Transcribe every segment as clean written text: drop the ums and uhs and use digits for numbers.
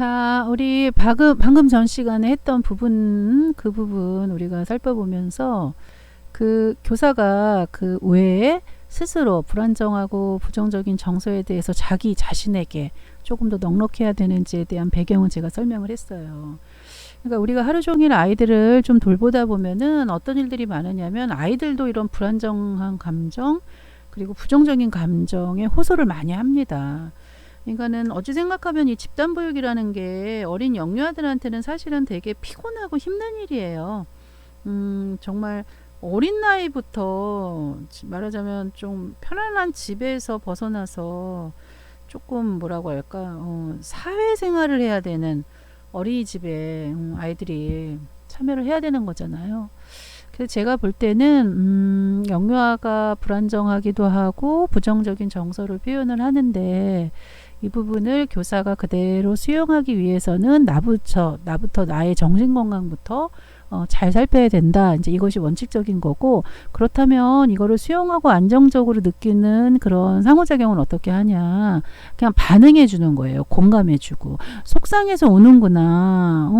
자, 우리 방금 전 시간에 했던 부분, 그 부분 우리가 살펴보면서 그 교사가 그 외에 스스로 불안정하고 부정적인 정서에 대해서 자기 자신에게 조금 더 넉넉해야 되는지에 대한 배경은 제가 설명을 했어요. 그러니까 우리가 하루 종일 아이들을 좀 돌보다 보면은 어떤 일들이 많으냐면 아이들도 이런 불안정한 감정 그리고 부정적인 감정에 호소를 많이 합니다. 그러니까는 어찌 생각하면 이 집단보육이라는 게 어린 영유아들한테는 사실은 되게 피곤하고 힘든 일이에요. 정말 어린 나이부터 말하자면 좀 편안한 집에서 벗어나서 조금 뭐라고 할까, 사회생활을 해야 되는 어린이집에 아이들이 참여를 해야 되는 거잖아요. 그래서 제가 볼 때는 영유아가 불안정하기도 하고 부정적인 정서를 표현을 하는데 이 부분을 교사가 그대로 수용하기 위해서는 나부터 나의 정신건강부터 잘 살펴야 된다. 이제 이것이 원칙적인 거고, 그렇다면 이거를 수용하고 안정적으로 느끼는 그런 상호작용은 어떻게 하냐. 그냥 반응해 주는 거예요. 공감해 주고. 속상해서 우는구나.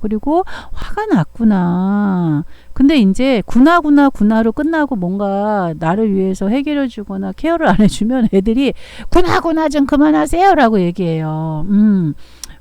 그리고 화가 났구나. 근데 이제 구나로 끝나고 뭔가 나를 위해서 해결해 주거나 케어를 안 해주면 애들이 구나 좀 그만하세요 라고 얘기해요.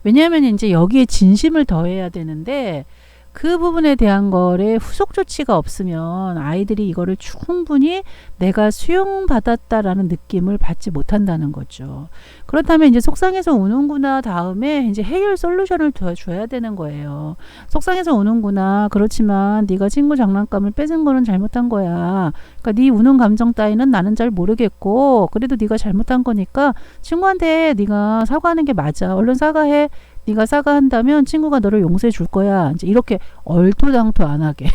왜냐하면 이제 여기에 진심을 더해야 되는데 그 부분에 대한 거에 후속 조치가 없으면 아이들이 이거를 충분히 내가 수용받았다라는 느낌을 받지 못한다는 거죠. 그렇다면 이제 속상해서 우는구나 다음에 이제 해결 솔루션을 줘야 되는 거예요. 속상해서 우는구나. 그렇지만 네가 친구 장난감을 뺏은 거는 잘못한 거야. 그러니까 네 우는 감정 따위는 나는 잘 모르겠고 그래도 네가 잘못한 거니까 친구한테 네가 사과하는 게 맞아. 얼른 사과해. 네가 사과한다면 친구가 너를 용서해 줄 거야. 이제 이렇게 얼토당토 안 하게.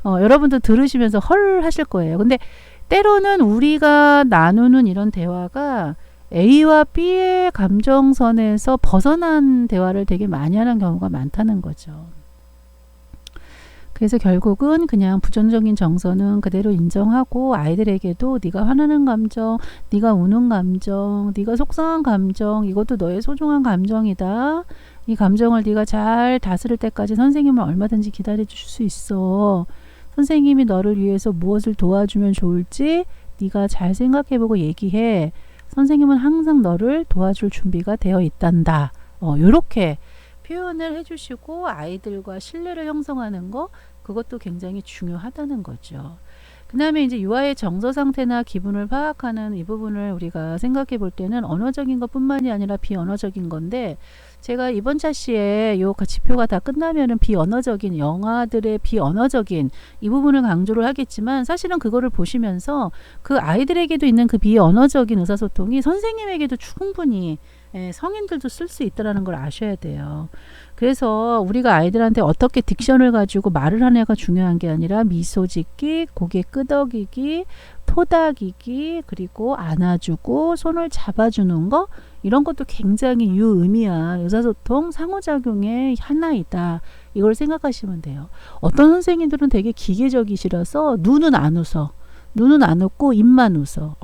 여러분도 들으시면서 헐 하실 거예요. 근데 때로는 우리가 나누는 이런 대화가 A와 B의 감정선에서 벗어난 대화를 되게 많이 하는 경우가 많다는 거죠. 그래서 결국은 그냥 부정적인 정서는 그대로 인정하고 아이들에게도 네가 화나는 감정, 네가 우는 감정, 네가 속상한 감정 이것도 너의 소중한 감정이다. 이 감정을 네가 잘 다스릴 때까지 선생님을 얼마든지 기다려 주실 수 있어. 선생님이 너를 위해서 무엇을 도와주면 좋을지 네가 잘 생각해보고 얘기해. 선생님은 항상 너를 도와줄 준비가 되어 있단다. 요렇게 표현을 해주시고 아이들과 신뢰를 형성하는 거 그것도 굉장히 중요하다는 거죠. 그 다음에 이제 유아의 정서 상태나 기분을 파악하는 이 부분을 우리가 생각해 볼 때는 언어적인 것 뿐만이 아니라 비언어적인 건데 제가 이번 차시에 요 지표가 다 끝나면은 비언어적인 영아들의 비언어적인 이 부분을 강조를 하겠지만 사실은 그거를 보시면서 그 아이들에게도 있는 그 비언어적인 의사소통이 선생님에게도 충분히 성인들도 쓸 수 있다는 걸 아셔야 돼요. 그래서 우리가 아이들한테 어떻게 딕션을 가지고 말을 하냐가 중요한 게 아니라 미소 짓기, 고개 끄덕이기, 토닥이기, 그리고 안아주고 손을 잡아주는 거 이런 것도 굉장히 유의미한 의사소통 상호작용의 하나이다. 이걸 생각하시면 돼요. 어떤 선생님들은 되게 기계적이시라서 눈은 안 웃어. 눈은 안 웃고 입만 웃어.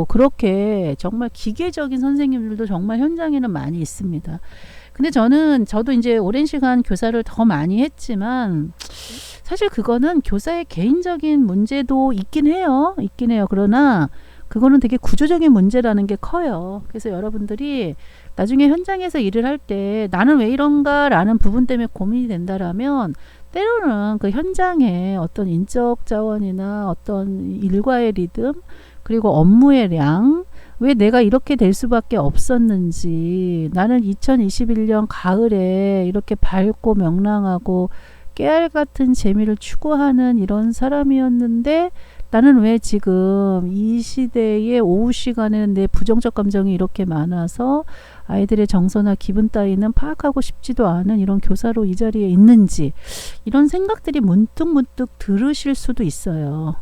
그렇게 정말 기계적인 선생님들도 정말 현장에는 많이 있습니다. 근데 저도 이제 오랜 시간 교사를 더 많이 했지만 사실 그거는 교사의 개인적인 문제도 있긴 해요. 그러나 그거는 되게 구조적인 문제라는 게 커요. 그래서 여러분들이 나중에 현장에서 일을 할 때 나는 왜 이런가 라는 부분 때문에 고민이 된다라면 때로는 그 현장에 어떤 인적 자원이나 어떤 일과의 리듬 그리고 업무의 량 왜 내가 이렇게 될 수밖에 없었는지 나는 2021년 가을에 이렇게 밝고 명랑하고 깨알 같은 재미를 추구하는 이런 사람이었는데 나는 왜 지금 이 시대의 오후 시간에는 내 부정적 감정이 이렇게 많아서 아이들의 정서나 기분 따위는 파악하고 싶지도 않은 이런 교사로 이 자리에 있는지 이런 생각들이 문득문득 들으실 수도 있어요.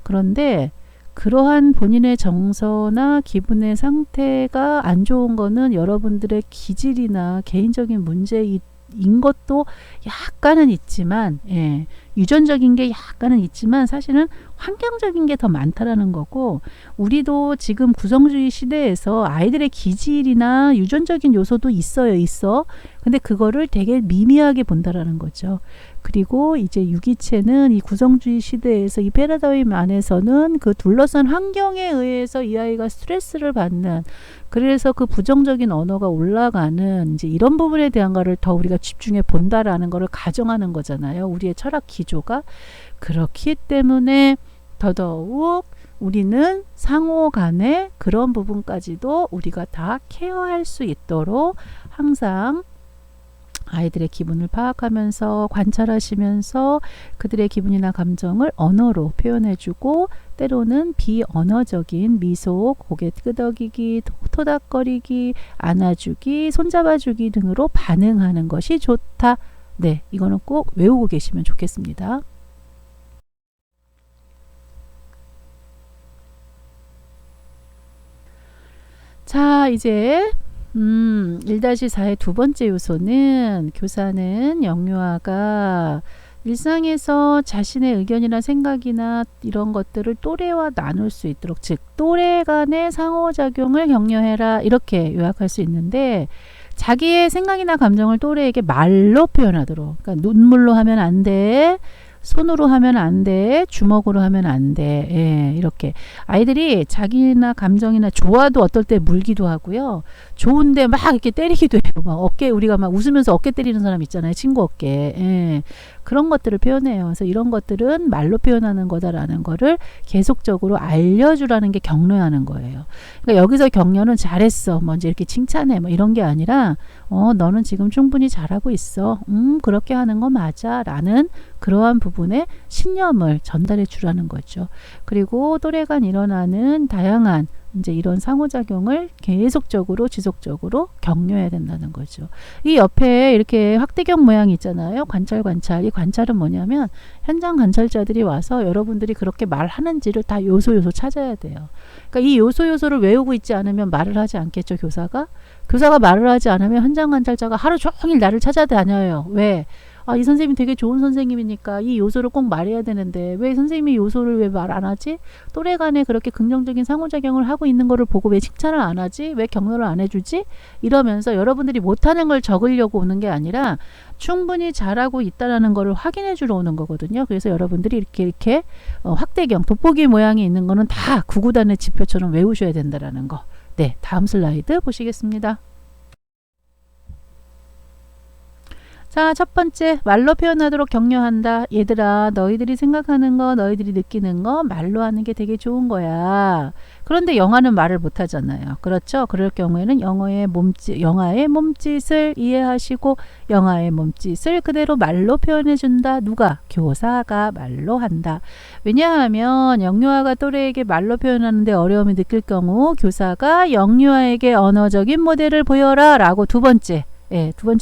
그런데 그러한 본인의 정서나 기분의 상태가 안 좋은 거는 여러분들의 기질이나 개인적인 문제인 것도 약간은 있지만 유전적인 게 약간은 있지만 사실은 환경적인 게 더 많다라는 거고, 우리도 지금 구성주의 시대에서 아이들의 기질이나 유전적인 요소도 있어. 근데 그거를 되게 미미하게 본다라는 거죠. 그리고 이제 유기체는 이 구성주의 시대에서 이 패러다임 안에서는 그 둘러싼 환경에 의해서 이 아이가 스트레스를 받는, 그래서 그 부정적인 언어가 올라가는 이제 이런 부분에 대한 거를 더 우리가 집중해 본다라는 거를 가정하는 거잖아요. 우리의 철학 기조가. 그렇기 때문에 더더욱 우리는 상호 간의 그런 부분까지도 우리가 다 케어할 수 있도록 항상 아이들의 기분을 파악하면서 관찰하시면서 그들의 기분이나 감정을 언어로 표현해주고, 때로는 비언어적인 미소, 고개 끄덕이기, 토닥거리기, 안아주기, 손잡아주기 등으로 반응하는 것이 좋다. 네, 이거는 꼭 외우고 계시면 좋겠습니다. 자, 이제 1-4의 두 번째 요소는, 교사는 영유아가 일상에서 자신의 의견이나 생각이나 이런 것들을 또래와 나눌 수 있도록, 즉 또래 간의 상호작용을 격려해라, 이렇게 요약할 수 있는데, 자기의 생각이나 감정을 또래에게 말로 표현하도록, 그러니까 눈물로 하면 안 돼, 손으로 하면 안 돼, 주먹으로 하면 안 돼. 예, 이렇게 아이들이 자기나 감정이나 좋아도 어떨 때 물기도 하고요. 좋은데 막 이렇게 때리기도 해요. 막 어깨, 우리가 막 웃으면서 어깨 때리는 사람 있잖아요. 친구 어깨. 예, 그런 것들을 표현해요. 그래서 이런 것들은 말로 표현하는 거다라는 거를 계속적으로 알려주라는 게 격려하는 거예요. 그러니까 여기서 격려는 잘했어, 먼저 이렇게 칭찬해, 뭐 이런 게 아니라 너는 지금 충분히 잘하고 있어. 그렇게 하는 거 맞아. 라는 그러한 부분에 신념을 전달해 주라는 거죠. 그리고 또래 간 일어나는 다양한 이제 이런 상호작용을 계속적으로 지속적으로 격려해야 된다는 거죠. 이 옆에 이렇게 확대경 모양이 있잖아요. 관찰. 이 관찰은 뭐냐면 현장 관찰자들이 와서 여러분들이 그렇게 말하는지를 다 요소 찾아야 돼요. 그러니까 이 요소를 외우고 있지 않으면 말을 하지 않겠죠, 교사가 말을 하지 않으면 현장 관찰자가 하루 종일 나를 찾아다녀요. 왜? 이 선생님이 되게 좋은 선생님이니까 이 요소를 꼭 말해야 되는데 왜 선생님이 요소를 왜 말 안 하지? 또래 간에 그렇게 긍정적인 상호작용을 하고 있는 거를 보고 왜 칭찬을 안 하지? 왜 격려를 안 해주지? 이러면서 여러분들이 못하는 걸 적으려고 오는 게 아니라 충분히 잘하고 있다는 거를 확인해 주러 오는 거거든요. 그래서 여러분들이 이렇게 확대경, 돋보기 모양이 있는 거는 다 구구단의 지표처럼 외우셔야 된다는 거. 네, 다음 슬라이드 보시겠습니다. 자, 첫 번째, 말로 표현하도록 격려한다. 얘들아, 너희들이 생각하는 거, 너희들이 느끼는 거 말로 하는 게 되게 좋은 거야. 그런데 영아는 말을 못 하잖아요. 그렇죠? 그럴 경우에는 영아의 몸짓을 이해하시고 영아의 몸짓을 그대로 말로 표현해 준다. 누가? 교사가 말로 한다. 왜냐하면 영유아가 또래에게 말로 표현하는데 어려움이 느낄 경우 교사가 영유아에게 언어적인 모델을 보여라 라고 두 번째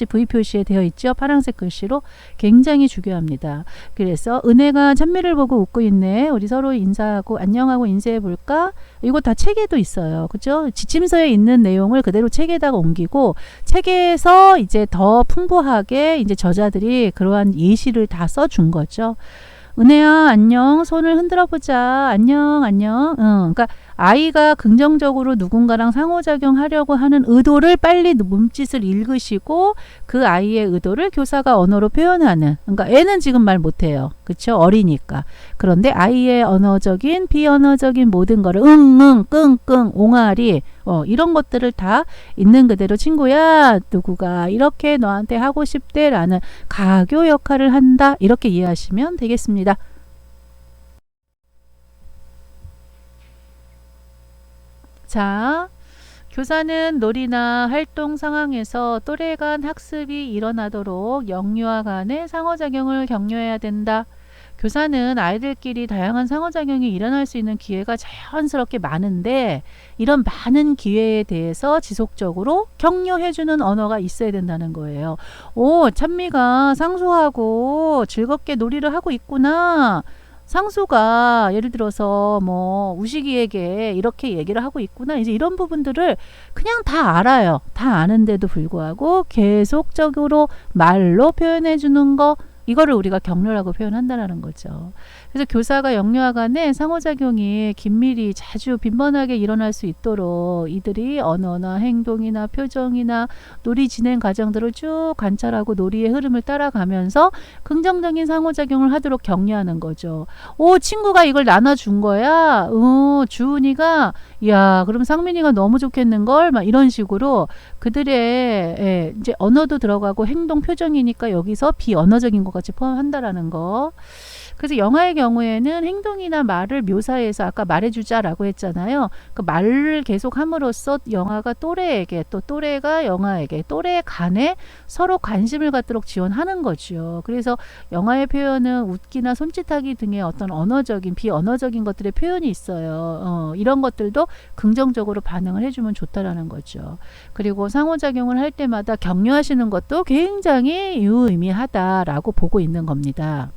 V 표시에 되어 있죠. 파란색 글씨로. 굉장히 중요합니다. 그래서 은혜가 찬미를 보고 웃고 있네. 우리 서로 인사하고 안녕하고 인사해 볼까? 이거 다 책에도 있어요. 그죠? 지침서에 있는 내용을 그대로 책에다가 옮기고 책에서 이제 더 풍부하게 이제 저자들이 그러한 예시를 다 써준 거죠. 은혜야 안녕, 손을 흔들어 보자, 안녕. 그러니까 아이가 긍정적으로 누군가랑 상호작용하려고 하는 의도를 빨리 몸짓을 읽으시고 그 아이의 의도를 교사가 언어로 표현하는, 그러니까 애는 지금 말 못해요. 그쵸? 어리니까. 그런데 아이의 언어적인 비언어적인 모든 거를 응, 끙끙, 옹알이 이런 것들을 다 있는 그대로 친구야 누구가 이렇게 너한테 하고 싶대 라는 가교 역할을 한다, 이렇게 이해하시면 되겠습니다. 자, 교사는 놀이나 활동 상황에서 또래 간 학습이 일어나도록 영유아 간의 상호작용을 격려해야 된다. 교사는 아이들끼리 다양한 상호작용이 일어날 수 있는 기회가 자연스럽게 많은데 이런 많은 기회에 대해서 지속적으로 격려해주는 언어가 있어야 된다는 거예요. 찬미가 상수하고 즐겁게 놀이를 하고 있구나. 상수가 예를 들어서 뭐 우식이에게 이렇게 얘기를 하고 있구나. 이제 이런 부분들을 그냥 다 알아요. 다 아는데도 불구하고 계속적으로 말로 표현해 주는 거, 이거를 우리가 격려라고 표현한다는 거죠. 그래서 교사가 영유아 간의 상호작용이 긴밀히 자주 빈번하게 일어날 수 있도록 이들이 언어나 행동이나 표정이나 놀이 진행 과정들을 쭉 관찰하고 놀이의 흐름을 따라가면서 긍정적인 상호작용을 하도록 격려하는 거죠. 오, 친구가 이걸 나눠준 거야? 주은이가, 야, 그럼 상민이가 너무 좋겠는걸? 막 이런 식으로 그들의 이제 언어도 들어가고 행동 표정이니까 여기서 비언어적인 것 같이 포함한다라는 거. 그래서 영화의 경우에는 행동이나 말을 묘사해서 아까 말해주자라고 했잖아요. 그 말을 계속 함으로써 영화가 또래에게 또 또래가 영화에게 또래 간에 서로 관심을 갖도록 지원하는 거죠. 그래서 영화의 표현은 웃기나 손짓하기 등의 어떤 언어적인 비언어적인 것들의 표현이 있어요. 이런 것들도 긍정적으로 반응을 해주면 좋다라는 거죠. 그리고 상호작용을 할 때마다 격려하시는 것도 굉장히 유의미하다라고 보고 있는 겁니다.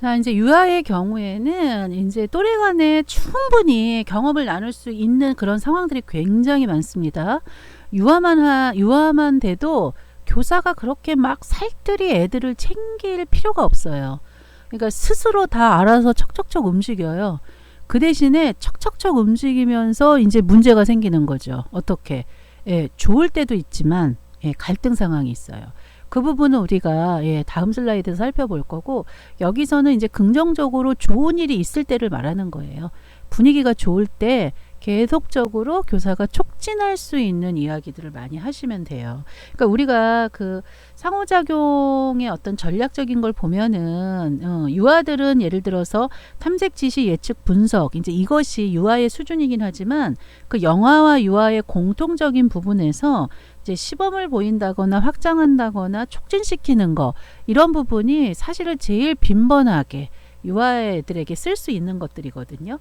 자, 이제 유아의 경우에는 이제 또래 간에 충분히 경험을 나눌 수 있는 그런 상황들이 굉장히 많습니다. 유아만 돼도 교사가 그렇게 막 살뜰히 애들을 챙길 필요가 없어요. 그러니까 스스로 다 알아서 척척척 움직여요. 그 대신에 척척척 움직이면서 이제 문제가 생기는 거죠. 어떻게? 좋을 때도 있지만 갈등 상황이 있어요. 그 부분은 우리가 다음 슬라이드에서 살펴볼 거고, 여기서는 이제 긍정적으로 좋은 일이 있을 때를 말하는 거예요. 분위기가 좋을 때 계속적으로 교사가 촉진할 수 있는 이야기들을 많이 하시면 돼요. 그러니까 우리가 그 상호작용의 어떤 전략적인 걸 보면은 유아들은 예를 들어서 탐색, 지시, 예측, 분석, 이제 이것이 유아의 수준이긴 하지만 그 영아와 유아의 공통적인 부분에서 이제 시범을 보인다거나 확장한다거나 촉진시키는 거, 이런 부분이 사실은 제일 빈번하게 유아애들에게 쓸 수 있는 것들이거든요.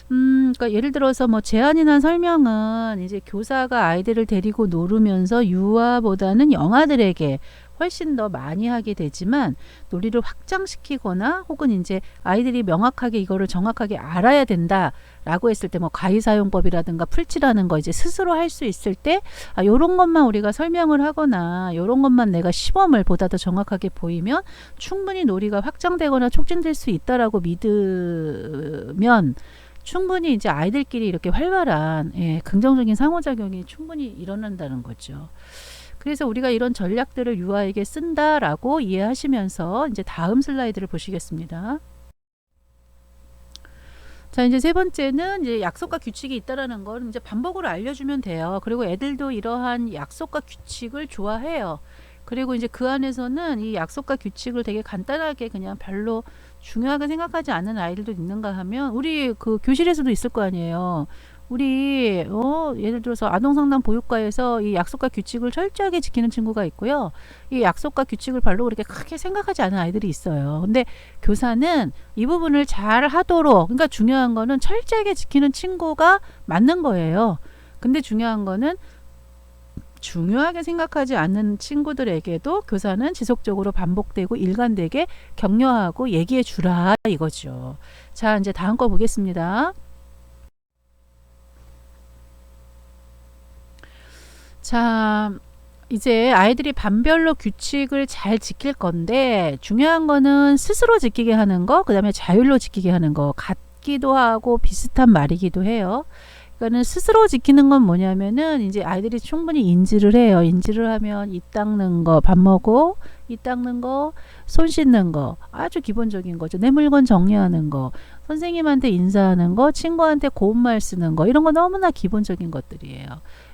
그러니까 예를 들어서 뭐 제안이나 설명은 이제 교사가 아이들을 데리고 놀으면서 유아보다는 영아들에게 훨씬 더 많이 하게 되지만, 놀이를 확장시키거나 혹은 이제 아이들이 명확하게 이거를 정확하게 알아야 된다라고 했을 때 뭐 가위사용법이라든가 풀칠하는 거 이제 스스로 할 수 있을 때 요런 것만 우리가 설명을 하거나 요런 것만 내가 시범을 보다 더 정확하게 보이면 충분히 놀이가 확장되거나 촉진될 수 있다라고 믿으면 충분히 이제 아이들끼리 이렇게 활발한 긍정적인 상호작용이 충분히 일어난다는 거죠. 그래서 우리가 이런 전략들을 유아에게 쓴다라고 이해하시면서 이제 다음 슬라이드를 보시겠습니다. 자, 이제 세 번째는 이제 약속과 규칙이 있다라는 걸 이제 반복으로 알려주면 돼요. 그리고 애들도 이러한 약속과 규칙을 좋아해요. 그리고 이제 그 안에서는 이 약속과 규칙을 되게 간단하게 그냥 별로 중요하게 생각하지 않는 아이들도 있는가 하면 우리 그 교실에서도 있을 거 아니에요. 우리 예를 들어서 아동상담 보육과에서 이 약속과 규칙을 철저하게 지키는 친구가 있고요. 이 약속과 규칙을 별로 그렇게 크게 생각하지 않은 아이들이 있어요. 근데 교사는 이 부분을 잘 하도록, 그러니까 중요한 거는 철저하게 지키는 친구가 맞는 거예요. 근데 중요한 거는 중요하게 생각하지 않는 친구들에게도 교사는 지속적으로 반복되고 일관되게 격려하고 얘기해 주라 이거죠. 자, 이제 다음 거 보겠습니다. 자, 이제 아이들이 반별로 규칙을 잘 지킬 건데 중요한 거는 스스로 지키게 하는 거, 그 다음에 자율로 지키게 하는 거, 같기도 하고 비슷한 말이기도 해요. 그러니까는 스스로 지키는 건 뭐냐면은 이제 아이들이 충분히 인지를 해요. 인지를 하면 입 닦는 거, 밥 먹고 입 닦는 거, 손 씻는 거, 아주 기본적인 거죠. 내 물건 정리하는 거, 선생님한테 인사하는 거, 친구한테 고운 말 쓰는 거, 이런 거 너무나 기본적인 것들이에요.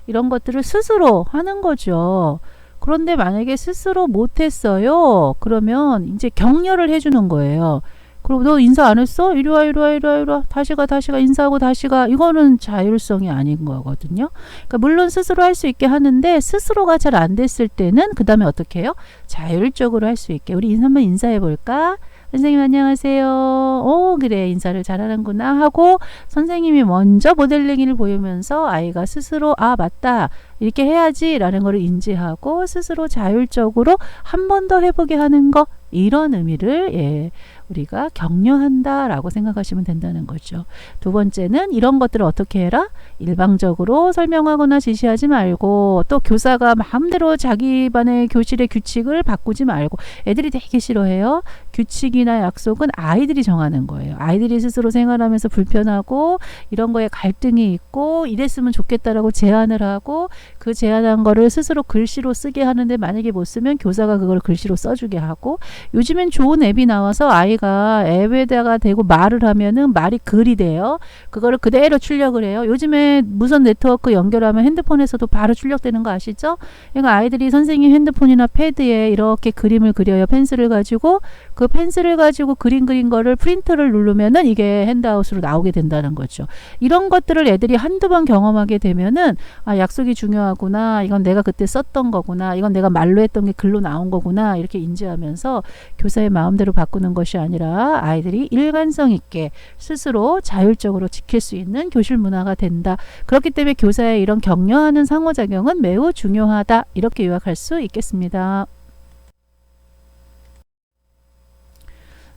이런 것들을 스스로 하는 거죠. 그런데 만약에 스스로 못했어요. 그러면 이제 격려를 해주는 거예요. 그리고 너 인사 안 했어? 이리 와, 이리 와, 이리 와, 이리 와. 다시 가, 다시 가. 인사하고 다시 가. 이거는 자율성이 아닌 거거든요. 그러니까 물론 스스로 할 수 있게 하는데 스스로가 잘 안 됐을 때는 그 다음에 어떻게 해요? 자율적으로 할 수 있게. 우리 한번 인사해 볼까? 선생님 안녕하세요. 그래 인사를 잘하는구나 하고 선생님이 먼저 모델링을 보이면서 아이가 스스로 맞다. 이렇게 해야지라는 것을 인지하고 스스로 자율적으로 한 번 더 해보게 하는 거, 이런 의미를 우리가 격려한다라고 생각하시면 된다는 거죠. 두 번째는 이런 것들을 어떻게 해라? 일방적으로 설명하거나 지시하지 말고, 또 교사가 마음대로 자기 반의 교실의 규칙을 바꾸지 말고. 애들이 되게 싫어해요. 규칙이나 약속은 아이들이 정하는 거예요. 아이들이 스스로 생활하면서 불편하고 이런 거에 갈등이 있고 이랬으면 좋겠다라고 제안을 하고, 그 제안한 거를 스스로 글씨로 쓰게 하는데 만약에 못 쓰면 교사가 그걸 글씨로 써주게 하고, 요즘엔 좋은 앱이 나와서 아이가 앱에다가 대고 말을 하면은 말이 글이 돼요. 그거를 그대로 출력을 해요. 요즘에 무선 네트워크 연결하면 핸드폰에서도 바로 출력되는 거 아시죠? 그러니까 아이들이 선생님 핸드폰이나 패드에 이렇게 그림을 그려요. 펜슬을 가지고. 그 펜슬을 가지고 그림 그린 거를 프린터를 누르면은 이게 핸드아웃으로 나오게 된다는 거죠. 이런 것들을 애들이 한두 번 경험하게 되면은, 아, 약속이 중요하구나. 이건 내가 그때 썼던 거구나. 이건 내가 말로 했던 게 글로 나온 거구나. 이렇게 인지하면서 교사의 마음대로 바꾸는 것이 아니라 아이들이 일관성 있게 스스로 자율적으로 지킬 수 있는 교실 문화가 된다. 그렇기 때문에 교사의 이런 격려하는 상호작용은 매우 중요하다. 이렇게 요약할 수 있겠습니다.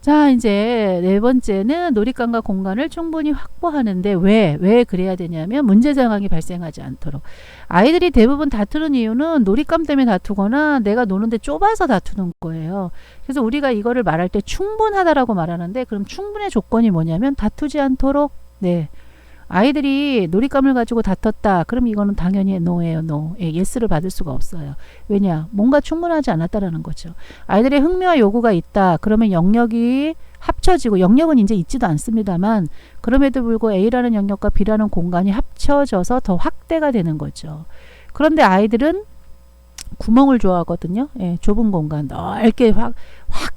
자, 이제 네 번째는 놀잇감과 공간을 충분히 확보하는데, 왜 그래야 되냐면 문제 상황이 발생하지 않도록. 아이들이 대부분 다투는 이유는 놀잇감 때문에 다투거나 내가 노는데 좁아서 다투는 거예요. 그래서 우리가 이거를 말할 때 충분하다라고 말하는데, 그럼 충분의 조건이 뭐냐면 다투지 않도록. 아이들이 놀잇감을 가지고 다퉜다. 그럼 이거는 당연히 no예요. no. yes를 받을 수가 없어요. 왜냐? 뭔가 충분하지 않았다라는 거죠. 아이들의 흥미와 요구가 있다. 그러면 영역이 합쳐지고, 영역은 이제 있지도 않습니다만, 그럼에도 불구하고 A라는 영역과 B라는 공간이 합쳐져서 더 확대가 되는 거죠. 그런데 아이들은 구멍을 좋아하거든요. 좁은 공간, 넓게 확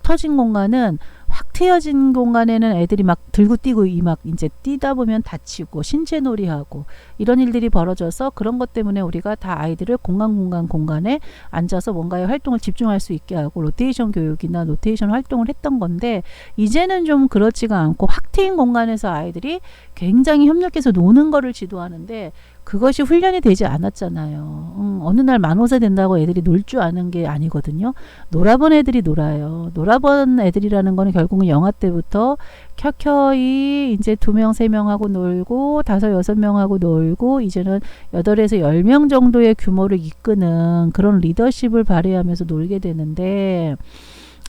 터진 공간은, 확 트여진 공간에는 애들이 막 들고 뛰고 막 이제 뛰다 보면 다치고 신체 놀이하고 이런 일들이 벌어져서, 그런 것 때문에 우리가 다 아이들을 공간에 앉아서 뭔가의 활동을 집중할 수 있게 하고 로테이션 교육이나 로테이션 활동을 했던 건데, 이제는 좀 그렇지가 않고 확 트인 공간에서 아이들이 굉장히 협력해서 노는 거를 지도하는데, 그것이 훈련이 되지 않았잖아요. 어느 날 만호세 된다고 애들이 놀 줄 아는 게 아니거든요. 놀아본 애들이 놀아요. 놀아본 애들이라는 거는 결국은 영아 때부터 켜켜이 이제 2명, 3명하고 놀고 5, 6명하고 놀고, 이제는 8에서 10명 정도의 규모를 이끄는 그런 리더십을 발휘하면서 놀게 되는데,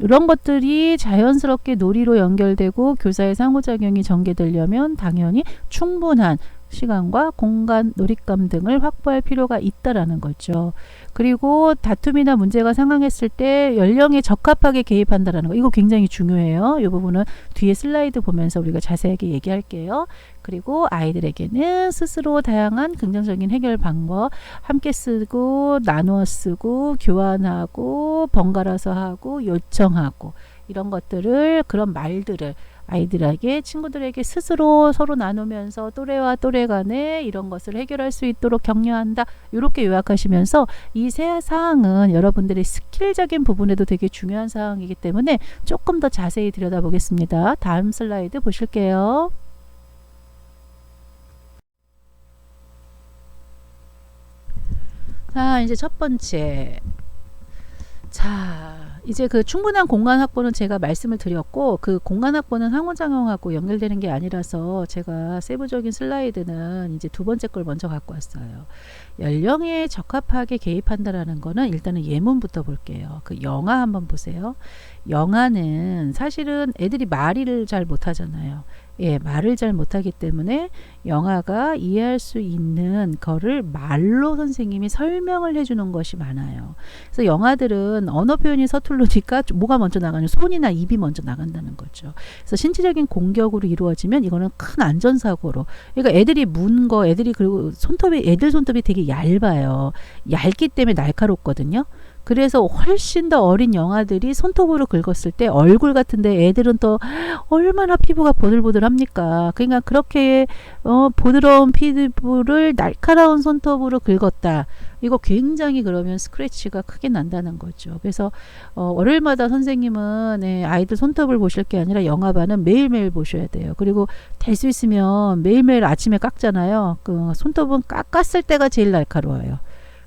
이런 것들이 자연스럽게 놀이로 연결되고 교사의 상호작용이 전개되려면 당연히 충분한 시간과 공간, 놀잇감 등을 확보할 필요가 있다라는 거죠. 그리고 다툼이나 문제가 상황했을 때 연령에 적합하게 개입한다라는 거, 이거 굉장히 중요해요. 이 부분은 뒤에 슬라이드 보면서 우리가 자세하게 얘기할게요. 그리고 아이들에게는 스스로 다양한 긍정적인 해결 방법, 함께 쓰고 나누어 쓰고 교환하고 번갈아서 하고 요청하고, 이런 것들을, 그런 말들을 아이들에게, 친구들에게 스스로 서로 나누면서 또래와 또래 간에 이런 것을 해결할 수 있도록 격려한다. 이렇게 요약하시면서, 이 세 사항은 여러분들의 스킬적인 부분에도 되게 중요한 사항이기 때문에 조금 더 자세히 들여다보겠습니다. 다음 슬라이드 보실게요. 자, 이제 첫 번째. 자, 이제 그 충분한 공간 확보는 제가 말씀을 드렸고, 그 공간 확보는 상호작용하고 연결되는 게 아니라서 제가 세부적인 슬라이드는 이제 두 번째 걸 먼저 갖고 왔어요. 연령에 적합하게 개입한다라는 거는 일단은 예문부터 볼게요. 그 영아 한번 보세요. 영아는 사실은 애들이 말을 잘 못하잖아요. 말을 잘 못하기 때문에 영아가 이해할 수 있는 거를 말로 선생님이 설명을 해주는 것이 많아요. 그래서 영아들은 언어 표현이 서툴르니까 뭐가 먼저 나가냐, 손이나 입이 먼저 나간다는 거죠. 그래서 신체적인 공격으로 이루어지면 이거는 큰 안전사고로. 그러니까 애들이 문 거, 그리고 애들 손톱이 되게 얇아요. 얇기 때문에 날카롭거든요. 그래서 훨씬 더 어린 영아들이 손톱으로 긁었을 때 얼굴 같은데, 애들은 또 얼마나 피부가 보들보들합니까? 그러니까 그렇게 부드러운 피부를 날카로운 손톱으로 긁었다. 이거 굉장히 그러면 스크래치가 크게 난다는 거죠. 그래서 월요일마다 선생님은 아이들 손톱을 보실 게 아니라 영아반은 매일매일 보셔야 돼요. 그리고 될 수 있으면 매일매일 아침에 깎잖아요. 그 손톱은 깎았을 때가 제일 날카로워요.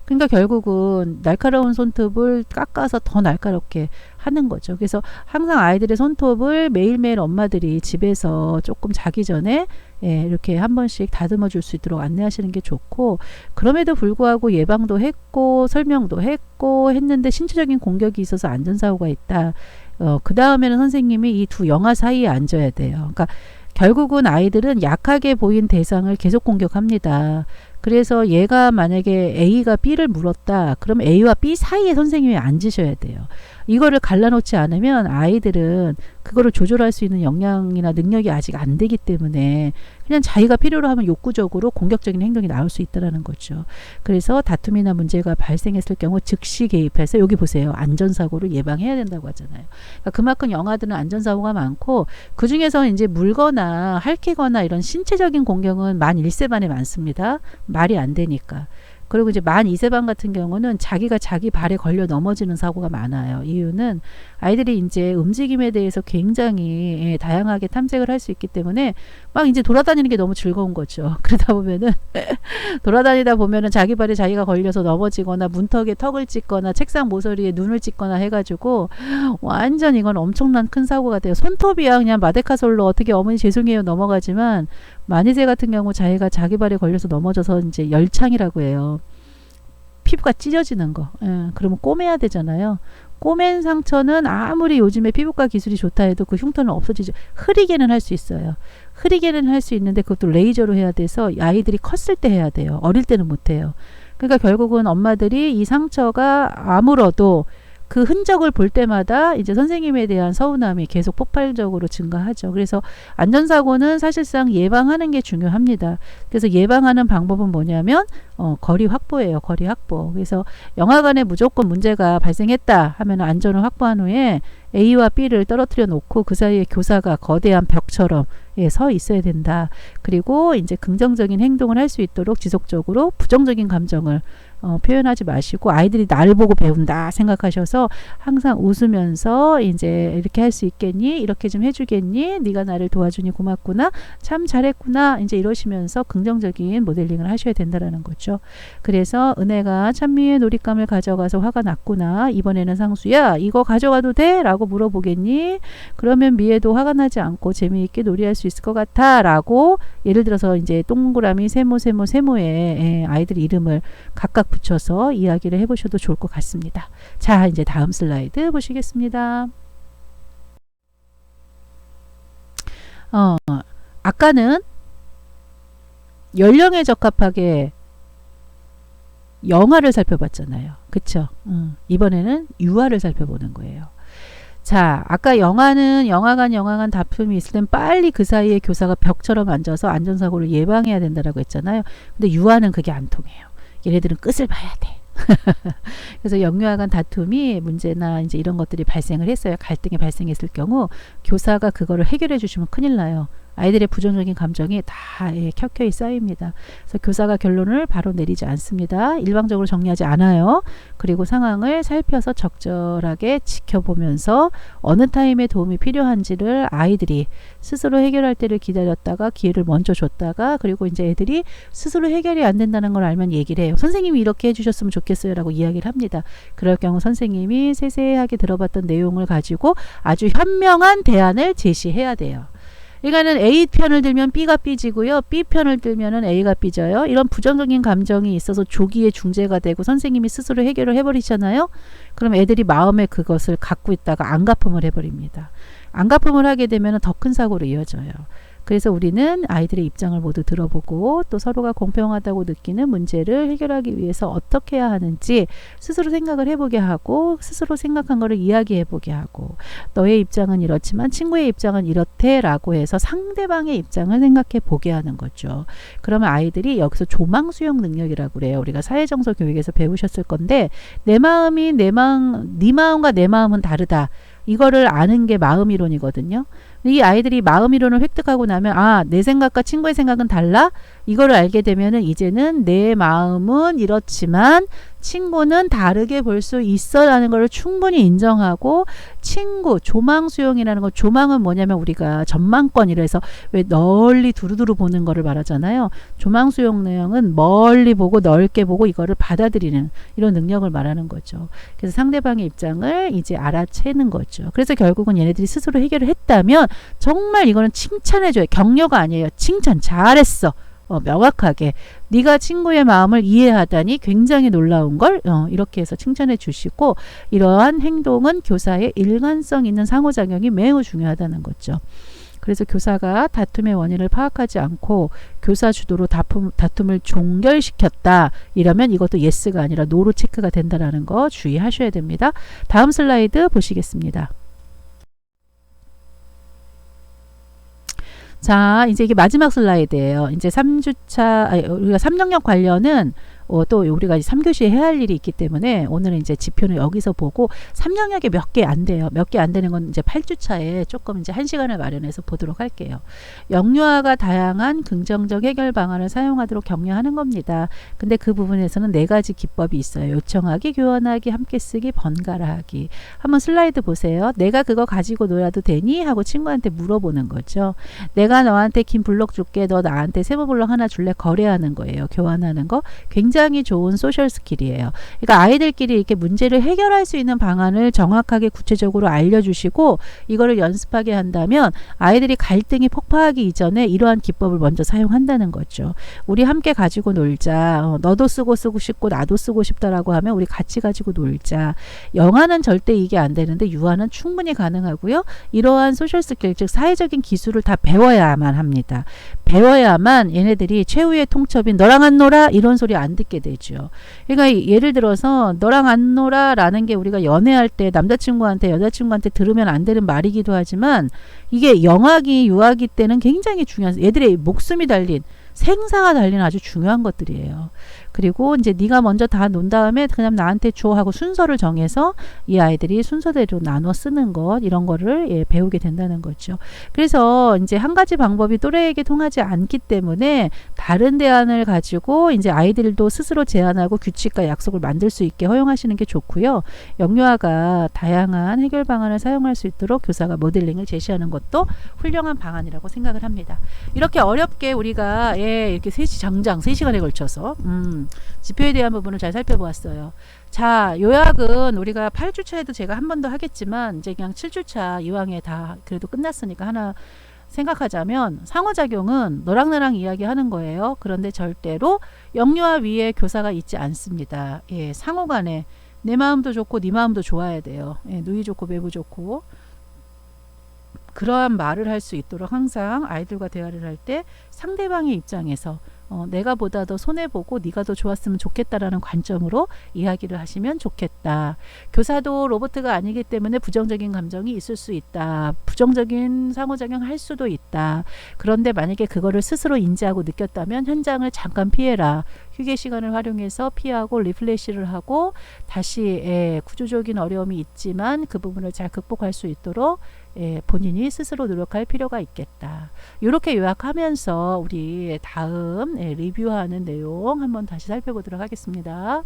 그러니까 결국은 날카로운 손톱을 깎아서 더 날카롭게 하는 거죠. 그래서 항상 아이들의 손톱을 매일매일 엄마들이 집에서 조금 자기 전에 이렇게 한 번씩 다듬어 줄 수 있도록 안내하시는 게 좋고, 그럼에도 불구하고 예방도 했고 설명도 했고 했는데 신체적인 공격이 있어서 안전사고가 있다. 그 다음에는 선생님이 이 두 영아 사이에 앉아야 돼요. 그러니까 결국은 아이들은 약하게 보인 대상을 계속 공격합니다. 그래서 얘가 만약에 A가 B를 물었다. 그럼 A와 B 사이에 선생님이 앉으셔야 돼요. 이거를 갈라놓지 않으면 아이들은 그거를 조절할 수 있는 역량이나 능력이 아직 안 되기 때문에 그냥 자기가 필요로 하면 욕구적으로 공격적인 행동이 나올 수 있다는 거죠. 그래서 다툼이나 문제가 발생했을 경우 즉시 개입해서, 여기 보세요. 안전사고를 예방해야 된다고 하잖아요. 그러니까 그만큼 영아들은 안전사고가 많고, 그 중에서 이제 물거나 핥히거나 이런 신체적인 공격은 만 1세반에 많습니다. 말이 안 되니까. 그리고 이제 만 2세반 같은 경우는 자기가 자기 발에 걸려 넘어지는 사고가 많아요. 이유는 아이들이 이제 움직임에 대해서 굉장히 다양하게 탐색을 할 수 있기 때문에 막 이제 돌아다니는 게 너무 즐거운 거죠. 그러다 보면은 돌아다니다 보면은 자기 발에 자기가 걸려서 넘어지거나 문턱에 턱을 찍거나 책상 모서리에 눈을 찍거나 해가지고 완전 이건 엄청난 큰 사고가 돼요. 손톱이야 그냥 마데카솔로 어떻게 어머니 죄송해요 넘어가지만, 만이세 같은 경우 자기가 자기 발에 걸려서 넘어져서 이제 열창이라고 해요. 피부가 찢어지는 거. 그러면 꼬매야 되잖아요. 꼬맨 상처는 아무리 요즘에 피부과 기술이 좋다 해도 그 흉터는 없어지죠. 흐리게는 할 수 있어요. 흐리게는 할 수 있는데 그것도 레이저로 해야 돼서 아이들이 컸을 때 해야 돼요. 어릴 때는 못 해요. 그러니까 결국은 엄마들이 이 상처가 아물어도 그 흔적을 볼 때마다 이제 선생님에 대한 서운함이 계속 폭발적으로 증가하죠. 그래서 안전사고는 사실상 예방하는 게 중요합니다. 그래서 예방하는 방법은 뭐냐면 거리 확보예요. 거리 확보. 그래서 영화관에 무조건 문제가 발생했다 하면 안전을 확보한 후에 A와 B를 떨어뜨려 놓고 그 사이에 교사가 거대한 벽처럼 서 있어야 된다. 그리고 이제 긍정적인 행동을 할 수 있도록 지속적으로 부정적인 감정을 표현하지 마시고, 아이들이 나를 보고 배운다 생각하셔서 항상 웃으면서 이제 이렇게 할 수 있겠니? 이렇게 좀 해주겠니? 네가 나를 도와주니 고맙구나. 참 잘했구나. 이제 이러시면서 긍정적인 모델링을 하셔야 된다라는 거죠. 그래서 은혜가 찬미의 놀잇감을 가져가서 화가 났구나. 이번에는 상수야 이거 가져가도 돼? 라고 물어보겠니? 그러면 미애도 화가 나지 않고 재미있게 놀이할 수 있을 것 같아. 라고 예를 들어서 이제 동그라미 세모에 아이들 이름을 각각 붙여서 이야기를 해보셔도 좋을 것 같습니다. 자, 이제 다음 슬라이드 보시겠습니다. 아까는 연령에 적합하게 영아를 살펴봤잖아요. 그쵸? 이번에는 유아를 살펴보는 거예요. 자, 아까 영화관 다툼이 있을 땐 빨리 그 사이에 교사가 벽처럼 앉아서 안전사고를 예방해야 된다라고 했잖아요. 근데 유아는 그게 안 통해요. 얘네들은 끝을 봐야 돼. 그래서 영유아간 다툼이 문제나 이제 이런 것들이 발생을 했어요. 갈등이 발생했을 경우 교사가 그거를 해결해 주시면 큰일 나요. 아이들의 부정적인 감정이 다 켜켜이 쌓입니다. 그래서 교사가 결론을 바로 내리지 않습니다. 일방적으로 정리하지 않아요. 그리고 상황을 살펴서 적절하게 지켜보면서 어느 타임에 도움이 필요한지를 아이들이 스스로 해결할 때를 기다렸다가 기회를 먼저 줬다가, 그리고 이제 애들이 스스로 해결이 안 된다는 걸 알면 얘기를 해요. 선생님이 이렇게 해주셨으면 좋겠어요 라고 이야기를 합니다. 그럴 경우 선생님이 세세하게 들어봤던 내용을 가지고 아주 현명한 대안을 제시해야 돼요. 그러니까는 A 편을 들면 B가 삐지고요. B 편을 들면은 A가 삐져요. 이런 부정적인 감정이 있어서 조기에 중재가 되고 선생님이 스스로 해결을 해버리잖아요. 그럼 애들이 마음에 그것을 갖고 있다가 안갚음을 해버립니다. 안갚음을 하게 되면 더 큰 사고로 이어져요. 그래서 우리는 아이들의 입장을 모두 들어보고 또 서로가 공평하다고 느끼는 문제를 해결하기 위해서 어떻게 해야 하는지 스스로 생각을 해보게 하고, 스스로 생각한 거를 이야기해보게 하고, 너의 입장은 이렇지만 친구의 입장은 이렇대 라고 해서 상대방의 입장을 생각해 보게 하는 거죠. 그러면 아이들이 여기서 조망 수용 능력이라고 그래요. 우리가 사회정서 교육에서 배우셨을 건데, 네 마음과 내 마음은 다르다. 이거를 아는 게 마음이론이거든요. 이 아이들이 마음이론을 획득하고 나면 내 생각과 친구의 생각은 달라? 이거를 알게 되면은 이제는 내 마음은 이렇지만 친구는 다르게 볼 수 있어 라는 걸 충분히 인정하고, 친구, 조망 수용이라는 거, 조망은 뭐냐면 우리가 전망권이라 해서 왜 널리 두루두루 보는 거를 말하잖아요. 조망 수용 내용은 멀리 보고 넓게 보고 이거를 받아들이는 이런 능력을 말하는 거죠. 그래서 상대방의 입장을 이제 알아채는 거죠. 그래서 결국은 얘네들이 스스로 해결을 했다면 정말 이거는 칭찬해줘요. 격려가 아니에요. 칭찬. 잘했어. 명확하게 네가 친구의 마음을 이해하다니 굉장히 놀라운 걸 이렇게 해서 칭찬해 주시고, 이러한 행동은 교사의 일관성 있는 상호작용이 매우 중요하다는 거죠. 그래서 교사가 다툼의 원인을 파악하지 않고 교사 주도로 다툼을 종결시켰다 이러면 이것도 예스가 아니라 노로 체크가 된다는 거 주의하셔야 됩니다. 다음 슬라이드 보시겠습니다. 자, 이제 이게 마지막 슬라이드예요. 이제 3주차, 우리가 3영역 관련은 또 우리가 3교시에 해야 할 일이 있기 때문에 오늘은 이제 지표는 여기서 보고 3영역에 몇 개 안 돼요. 몇 개 안 되는 건 이제 8주차에 조금 이제 1시간을 마련해서 보도록 할게요. 영유아가 다양한 긍정적 해결 방안을 사용하도록 격려하는 겁니다. 근데 그 부분에서는 4가지 기법이 있어요. 요청하기, 교환하기, 함께 쓰기, 번갈아 하기. 한번 슬라이드 보세요. 내가 그거 가지고 놀아도 되니? 하고 친구한테 물어보는 거죠. 내가 너한테 긴 블록 줄게. 너 나한테 세모 블록 하나 줄래? 거래하는 거예요. 교환하는 거. 굉장히 좋은 소셜 스킬이에요. 그러니까 아이들끼리 이렇게 문제를 해결할 수 있는 방안을 정확하게 구체적으로 알려주시고 이거를 연습하게 한다면 아이들이 갈등이 폭파하기 이전에 이러한 기법을 먼저 사용한다는 거죠. 우리 함께 가지고 놀자. 너도 쓰고 싶고 나도 쓰고 싶다라고 하면 우리 같이 가지고 놀자. 영아는 절대 이게 안 되는데 유아는 충분히 가능하고요. 이러한 소셜 스킬, 즉 사회적인 기술을 다 배워야만 합니다. 배워야만 얘네들이 최후의 통첩인 너랑 안 놀아 이런 소리 안 듣게 되죠. 그러니까 예를 들어서 너랑 안 놀아 라는 게 우리가 연애할 때 남자친구한테 여자친구한테 들으면 안 되는 말이기도 하지만 이게 영아기 유아기 때는 굉장히 중요한, 얘들의 목숨이 달린, 생사가 달린 아주 중요한 것들이에요. 그리고 이제 네가 먼저 다 논 다음에 그냥 나한테 줘 하고 순서를 정해서 이 아이들이 순서대로 나눠 쓰는 것, 이런 거를 배우게 된다는 거죠. 그래서 이제 한 가지 방법이 또래에게 통하지 않기 때문에 다른 대안을 가지고 이제 아이들도 스스로 제안하고 규칙과 약속을 만들 수 있게 허용하시는 게 좋고요. 영유아가 다양한 해결 방안을 사용할 수 있도록 교사가 모델링을 제시하는 것도 훌륭한 방안이라고 생각을 합니다. 이렇게 어렵게 우리가 이렇게 3시간에 걸쳐서 지표에 대한 부분을 잘 살펴보았어요. 자, 요약은 우리가 8주차에도 제가 한 번 더 하겠지만 이제 그냥 7주차 이왕에 다 그래도 끝났으니까 하나 생각하자면, 상호작용은 너랑 나랑 이야기하는 거예요. 그런데 절대로 영유아 위에 교사가 있지 않습니다. 상호간에 내 마음도 좋고 네 마음도 좋아야 돼요. 누이 좋고 매부 좋고. 그러한 말을 할 수 있도록 항상 아이들과 대화를 할 때 상대방의 입장에서 내가 보다 더 손해보고 네가 더 좋았으면 좋겠다라는 관점으로 이야기를 하시면 좋겠다. 교사도 로봇가 아니기 때문에 부정적인 감정이 있을 수 있다. 부정적인 상호작용 할 수도 있다. 그런데 만약에 그거를 스스로 인지하고 느꼈다면 현장을 잠깐 피해라. 휴게 시간을 활용해서 피하고 리플래시를 하고 다시 구조적인 어려움이 있지만 그 부분을 잘 극복할 수 있도록 본인이 스스로 노력할 필요가 있겠다. 이렇게 요약하면서 우리 다음 리뷰하는 내용 한번 다시 살펴보도록 하겠습니다.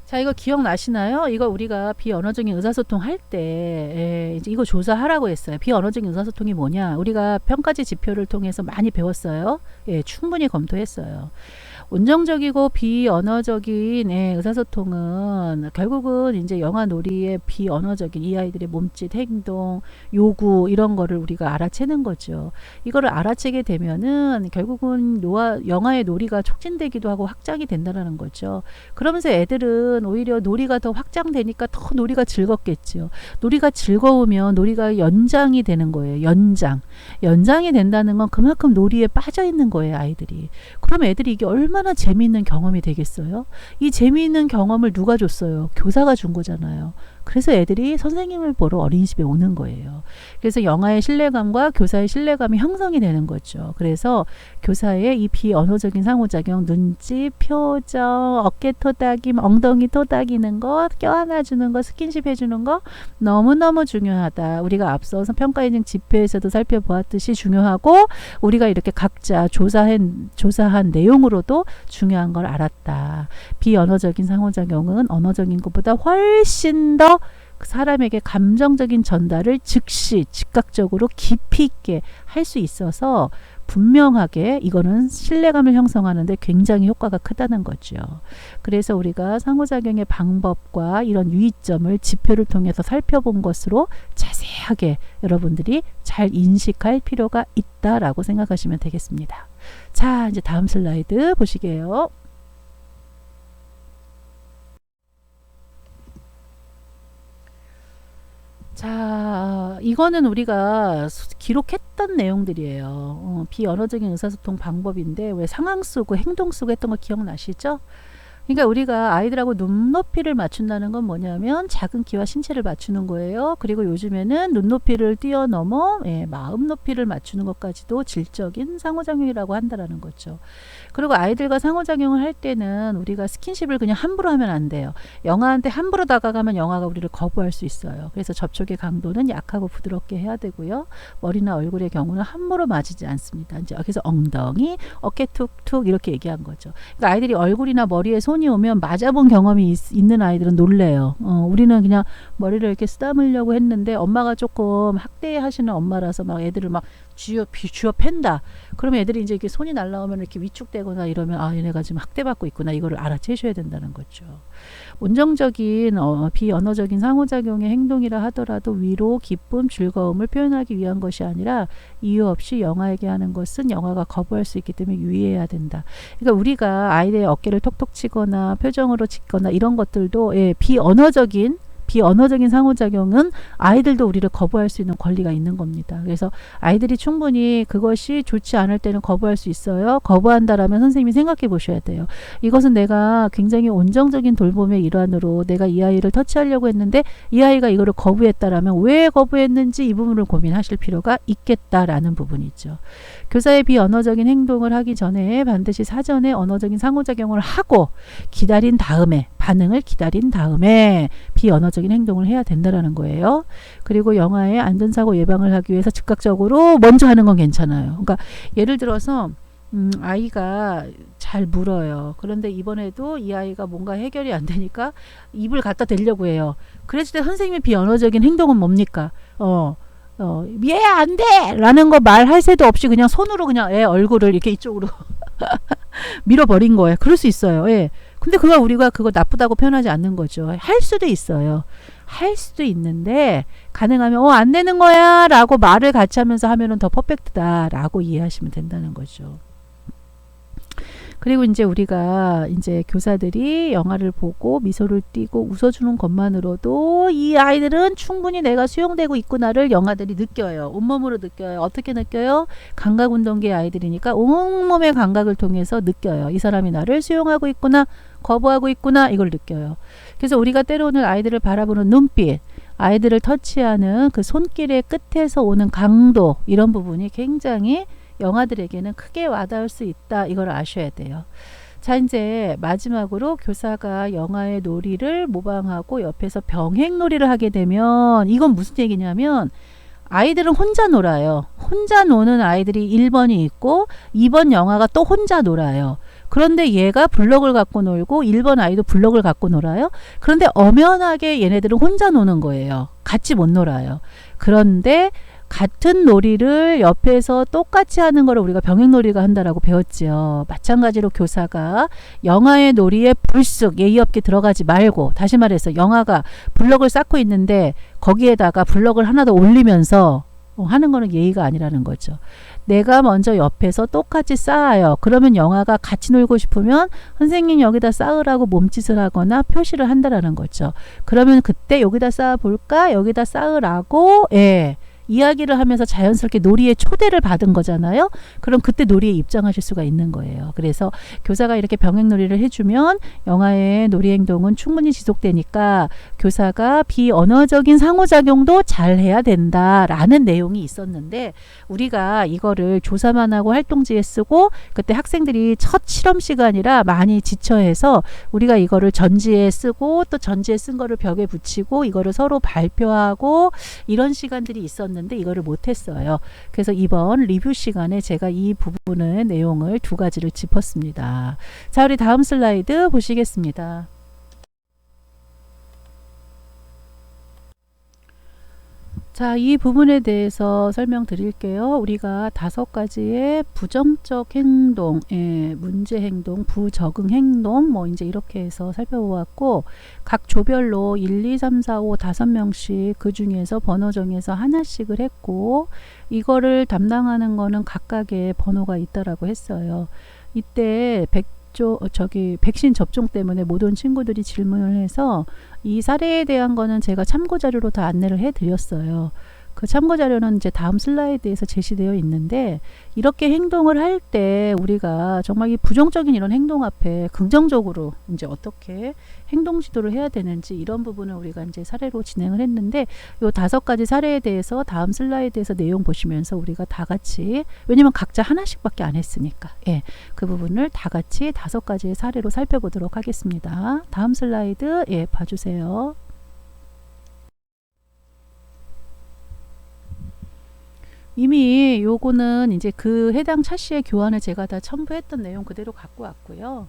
자, 이거 기억나시나요? 이거 우리가 비언어적인 의사소통 할 때 이제 이거 조사하라고 했어요. 비언어적인 의사소통이 뭐냐? 우리가 평가지 지표를 통해서 많이 배웠어요. 충분히 검토했어요. 온정적이고 비언어적인 의사소통은 결국은 이제 영아 놀이의 비언어적인 이 아이들의 몸짓, 행동, 요구 이런 거를 우리가 알아채는 거죠. 이거를 알아채게 되면은 결국은 영아의 놀이가 촉진되기도 하고 확장이 된다는 거죠. 그러면서 애들은 오히려 놀이가 더 확장되니까 더 놀이가 즐겁겠죠. 놀이가 즐거우면 놀이가 연장이 되는 거예요. 연장이 된다는 건 그만큼 놀이에 빠져 있는 거예요, 아이들이. 그럼 애들이 이게 얼마나 재미있는 경험이 되겠어요? 이 재미있는 경험을 누가 줬어요? 교사가 준 거잖아요. 그래서 애들이 선생님을 보러 어린이집에 오는 거예요. 그래서 영아의 신뢰감과 교사의 신뢰감이 형성이 되는 거죠. 그래서 교사의 이 비언어적인 상호작용, 눈짓, 표정, 어깨 토닥임, 엉덩이 토닥이는 거, 껴안아주는 거, 스킨십 해주는 거 너무너무 중요하다. 우리가 앞서서 평가인증 지표에서도 살펴보았듯이 중요하고 우리가 이렇게 각자 조사한 내용으로도 중요한 걸 알았다. 비언어적인 상호작용은 언어적인 것보다 훨씬 더 사람에게 감정적인 전달을 즉시 즉각적으로 깊이 있게 할 수 있어서 분명하게 이거는 신뢰감을 형성하는데 굉장히 효과가 크다는 거죠. 그래서 우리가 상호작용의 방법과 이런 유의점을 지표를 통해서 살펴본 것으로 자세하게 여러분들이 잘 인식할 필요가 있다라고 생각하시면 되겠습니다. 자, 이제 다음 슬라이드 보시게요. 자, 이거는 우리가 기록했던 내용들이에요. 비언어적인 의사소통 방법인데 왜 상황 쓰고 행동 쓰고 했던 거 기억나시죠? 그러니까 우리가 아이들하고 눈높이를 맞춘다는 건 뭐냐면 작은 키와 신체를 맞추는 거예요. 그리고 요즘에는 눈높이를 뛰어넘어 마음 높이를 맞추는 것까지도 질적인 상호작용이라고 한다라는 거죠. 그리고 아이들과 상호작용을 할 때는 우리가 스킨십을 그냥 함부로 하면 안 돼요. 영아한테 함부로 다가가면 영아가 우리를 거부할 수 있어요. 그래서 접촉의 강도는 약하고 부드럽게 해야 되고요. 머리나 얼굴의 경우는 함부로 맞이지 않습니다. 이제 여기서 엉덩이, 어깨 툭툭 이렇게 얘기한 거죠. 그러니까 아이들이 얼굴이나 머리에 손이 오면 맞아본 경험이 있는 아이들은 놀래요. 우리는 그냥 머리를 이렇게 쓰다물려고 했는데 엄마가 조금 학대하시는 엄마라서 막 애들을 막 쥐어 팬다. 그러면 애들이 이제 이렇게 손이 날라오면 이렇게 위축되거나 이러면 아, 얘네가 지금 학대받고 있구나. 이거를 알아채셔야 된다는 거죠. 온정적인 비언어적인 상호작용의 행동이라 하더라도 위로, 기쁨, 즐거움을 표현하기 위한 것이 아니라 이유 없이 영아에게 하는 것은 영아가 거부할 수 있기 때문에 유의해야 된다. 그러니까 우리가 아이들의 어깨를 톡톡 치거나 표정으로 짓거나 이런 것들도 비언어적인 상호작용은 아이들도 우리를 거부할 수 있는 권리가 있는 겁니다. 그래서 아이들이 충분히 그것이 좋지 않을 때는 거부할 수 있어요. 거부한다라면 선생님이 생각해 보셔야 돼요. 이것은 내가 굉장히 온정적인 돌봄의 일환으로 내가 이 아이를 터치하려고 했는데 이 아이가 이거를 거부했다라면 왜 거부했는지 이 부분을 고민하실 필요가 있겠다라는 부분이죠. 교사의 비언어적인 행동을 하기 전에 반드시 사전에 언어적인 상호작용을 하고 기다린 다음에 반응을 기다린 다음에 비언어적인 행동을 해야 된다라는 거예요. 그리고 영아의 안전사고 예방을 하기 위해서 즉각적으로 먼저 하는 건 괜찮아요. 그러니까 예를 들어서 아이가 잘 물어요. 그런데 이번에도 이 아이가 뭔가 해결이 안 되니까 입을 갖다 대려고 해요. 그랬을 때 선생님의 비언어적인 행동은 뭡니까? 얘 안 돼! 라는 거 말할 새도 없이 그냥 손으로 그냥 애 얼굴을 이렇게 이쪽으로 밀어버린 거예요. 그럴 수 있어요. 근데 우리가 그거 나쁘다고 표현하지 않는 거죠. 할 수도 있어요. 할 수도 있는데 가능하면 안 되는 거야 라고 말을 같이 하면서 하면은 더 퍼펙트다 라고 이해하시면 된다는 거죠. 그리고 이제 우리가 이제 교사들이 영화를 보고 미소를 띠고 웃어주는 것만으로도 이 아이들은 충분히 내가 수용되고 있구나를 영아들이 느껴요. 온몸으로 느껴요. 어떻게 느껴요? 감각운동계 아이들이니까 온몸의 감각을 통해서 느껴요. 이 사람이 나를 수용하고 있구나, 거부하고 있구나, 이걸 느껴요. 그래서 우리가 때로는 아이들을 바라보는 눈빛, 아이들을 터치하는 그 손길의 끝에서 오는 강도, 이런 부분이 굉장히 영아들에게는 크게 와닿을 수 있다. 이걸 아셔야 돼요. 자, 이제 마지막으로 교사가 영아의 놀이를 모방하고 옆에서 병행놀이를 하게 되면 이건 무슨 얘기냐면 아이들은 혼자 놀아요. 혼자 노는 아이들이 1번이 있고 2번 영아가 또 혼자 놀아요. 그런데 얘가 블럭을 갖고 놀고 1번 아이도 블럭을 갖고 놀아요. 그런데 엄연하게 얘네들은 혼자 노는 거예요. 같이 못 놀아요. 그런데 같은 놀이를 옆에서 똑같이 하는 거를 우리가 병행놀이가 한다라고 배웠지요. 마찬가지로 교사가 영아의 놀이에 불쑥 예의 없게 들어가지 말고, 다시 말해서 영아가 블럭을 쌓고 있는데 거기에다가 블럭을 하나 더 올리면서 하는 거는 예의가 아니라는 거죠. 내가 먼저 옆에서 똑같이 쌓아요. 그러면 영아가 같이 놀고 싶으면 선생님 여기다 쌓으라고 몸짓을 하거나 표시를 한다라는 거죠. 그러면 그때 여기다 쌓아 볼까? 여기다 쌓으라고 이야기를 하면서 자연스럽게 놀이에 초대를 받은 거잖아요. 그럼 그때 놀이에 입장하실 수가 있는 거예요. 그래서 교사가 이렇게 병행놀이를 해주면 영아의 놀이 행동은 충분히 지속되니까 교사가 비언어적인 상호작용도 잘 해야 된다라는 내용이 있었는데, 우리가 이거를 조사만 하고 활동지에 쓰고 그때 학생들이 첫 실험 시간이라 많이 지쳐해서 우리가 이거를 전지에 쓰고 또 전지에 쓴 거를 벽에 붙이고 이거를 서로 발표하고 이런 시간들이 있었는데 이거를 못했어요. 그래서 이번 리뷰 시간에 제가 이 부분의 내용을 두 가지를 짚었습니다. 자, 우리 다음 슬라이드 보시겠습니다. 자, 이 부분에 대해서 설명드릴게요. 우리가 5가지의 부정적 행동, 문제 행동, 부적응 행동, 뭐 이제 이렇게 해서 살펴보았고, 각 조별로 1, 2, 3, 4, 5, 5명씩 그 중에서 번호 정해서 하나씩을 했고, 이거를 담당하는 거는 각각의 번호가 있다라고 했어요. 이때 백신 접종 때문에 모든 친구들이 질문을 해서 이 사례에 대한 거는 제가 참고 자료로 다 안내를 해 드렸어요. 그 참고 자료는 이제 다음 슬라이드에서 제시되어 있는데, 이렇게 행동을 할 때 우리가 정말 이 부정적인 이런 행동 앞에 긍정적으로 이제 어떻게 행동 지도를 해야 되는지 이런 부분을 우리가 이제 사례로 진행을 했는데, 요 5가지 사례에 대해서 다음 슬라이드에서 내용 보시면서 우리가 다 같이, 왜냐면 각자 하나씩밖에 안 했으니까, 그 부분을 다 같이 5가지의 사례로 살펴보도록 하겠습니다. 다음 슬라이드 봐주세요. 이미 요거는 이제 그 해당 차시의 교환을 제가 다 첨부했던 내용 그대로 갖고 왔고요.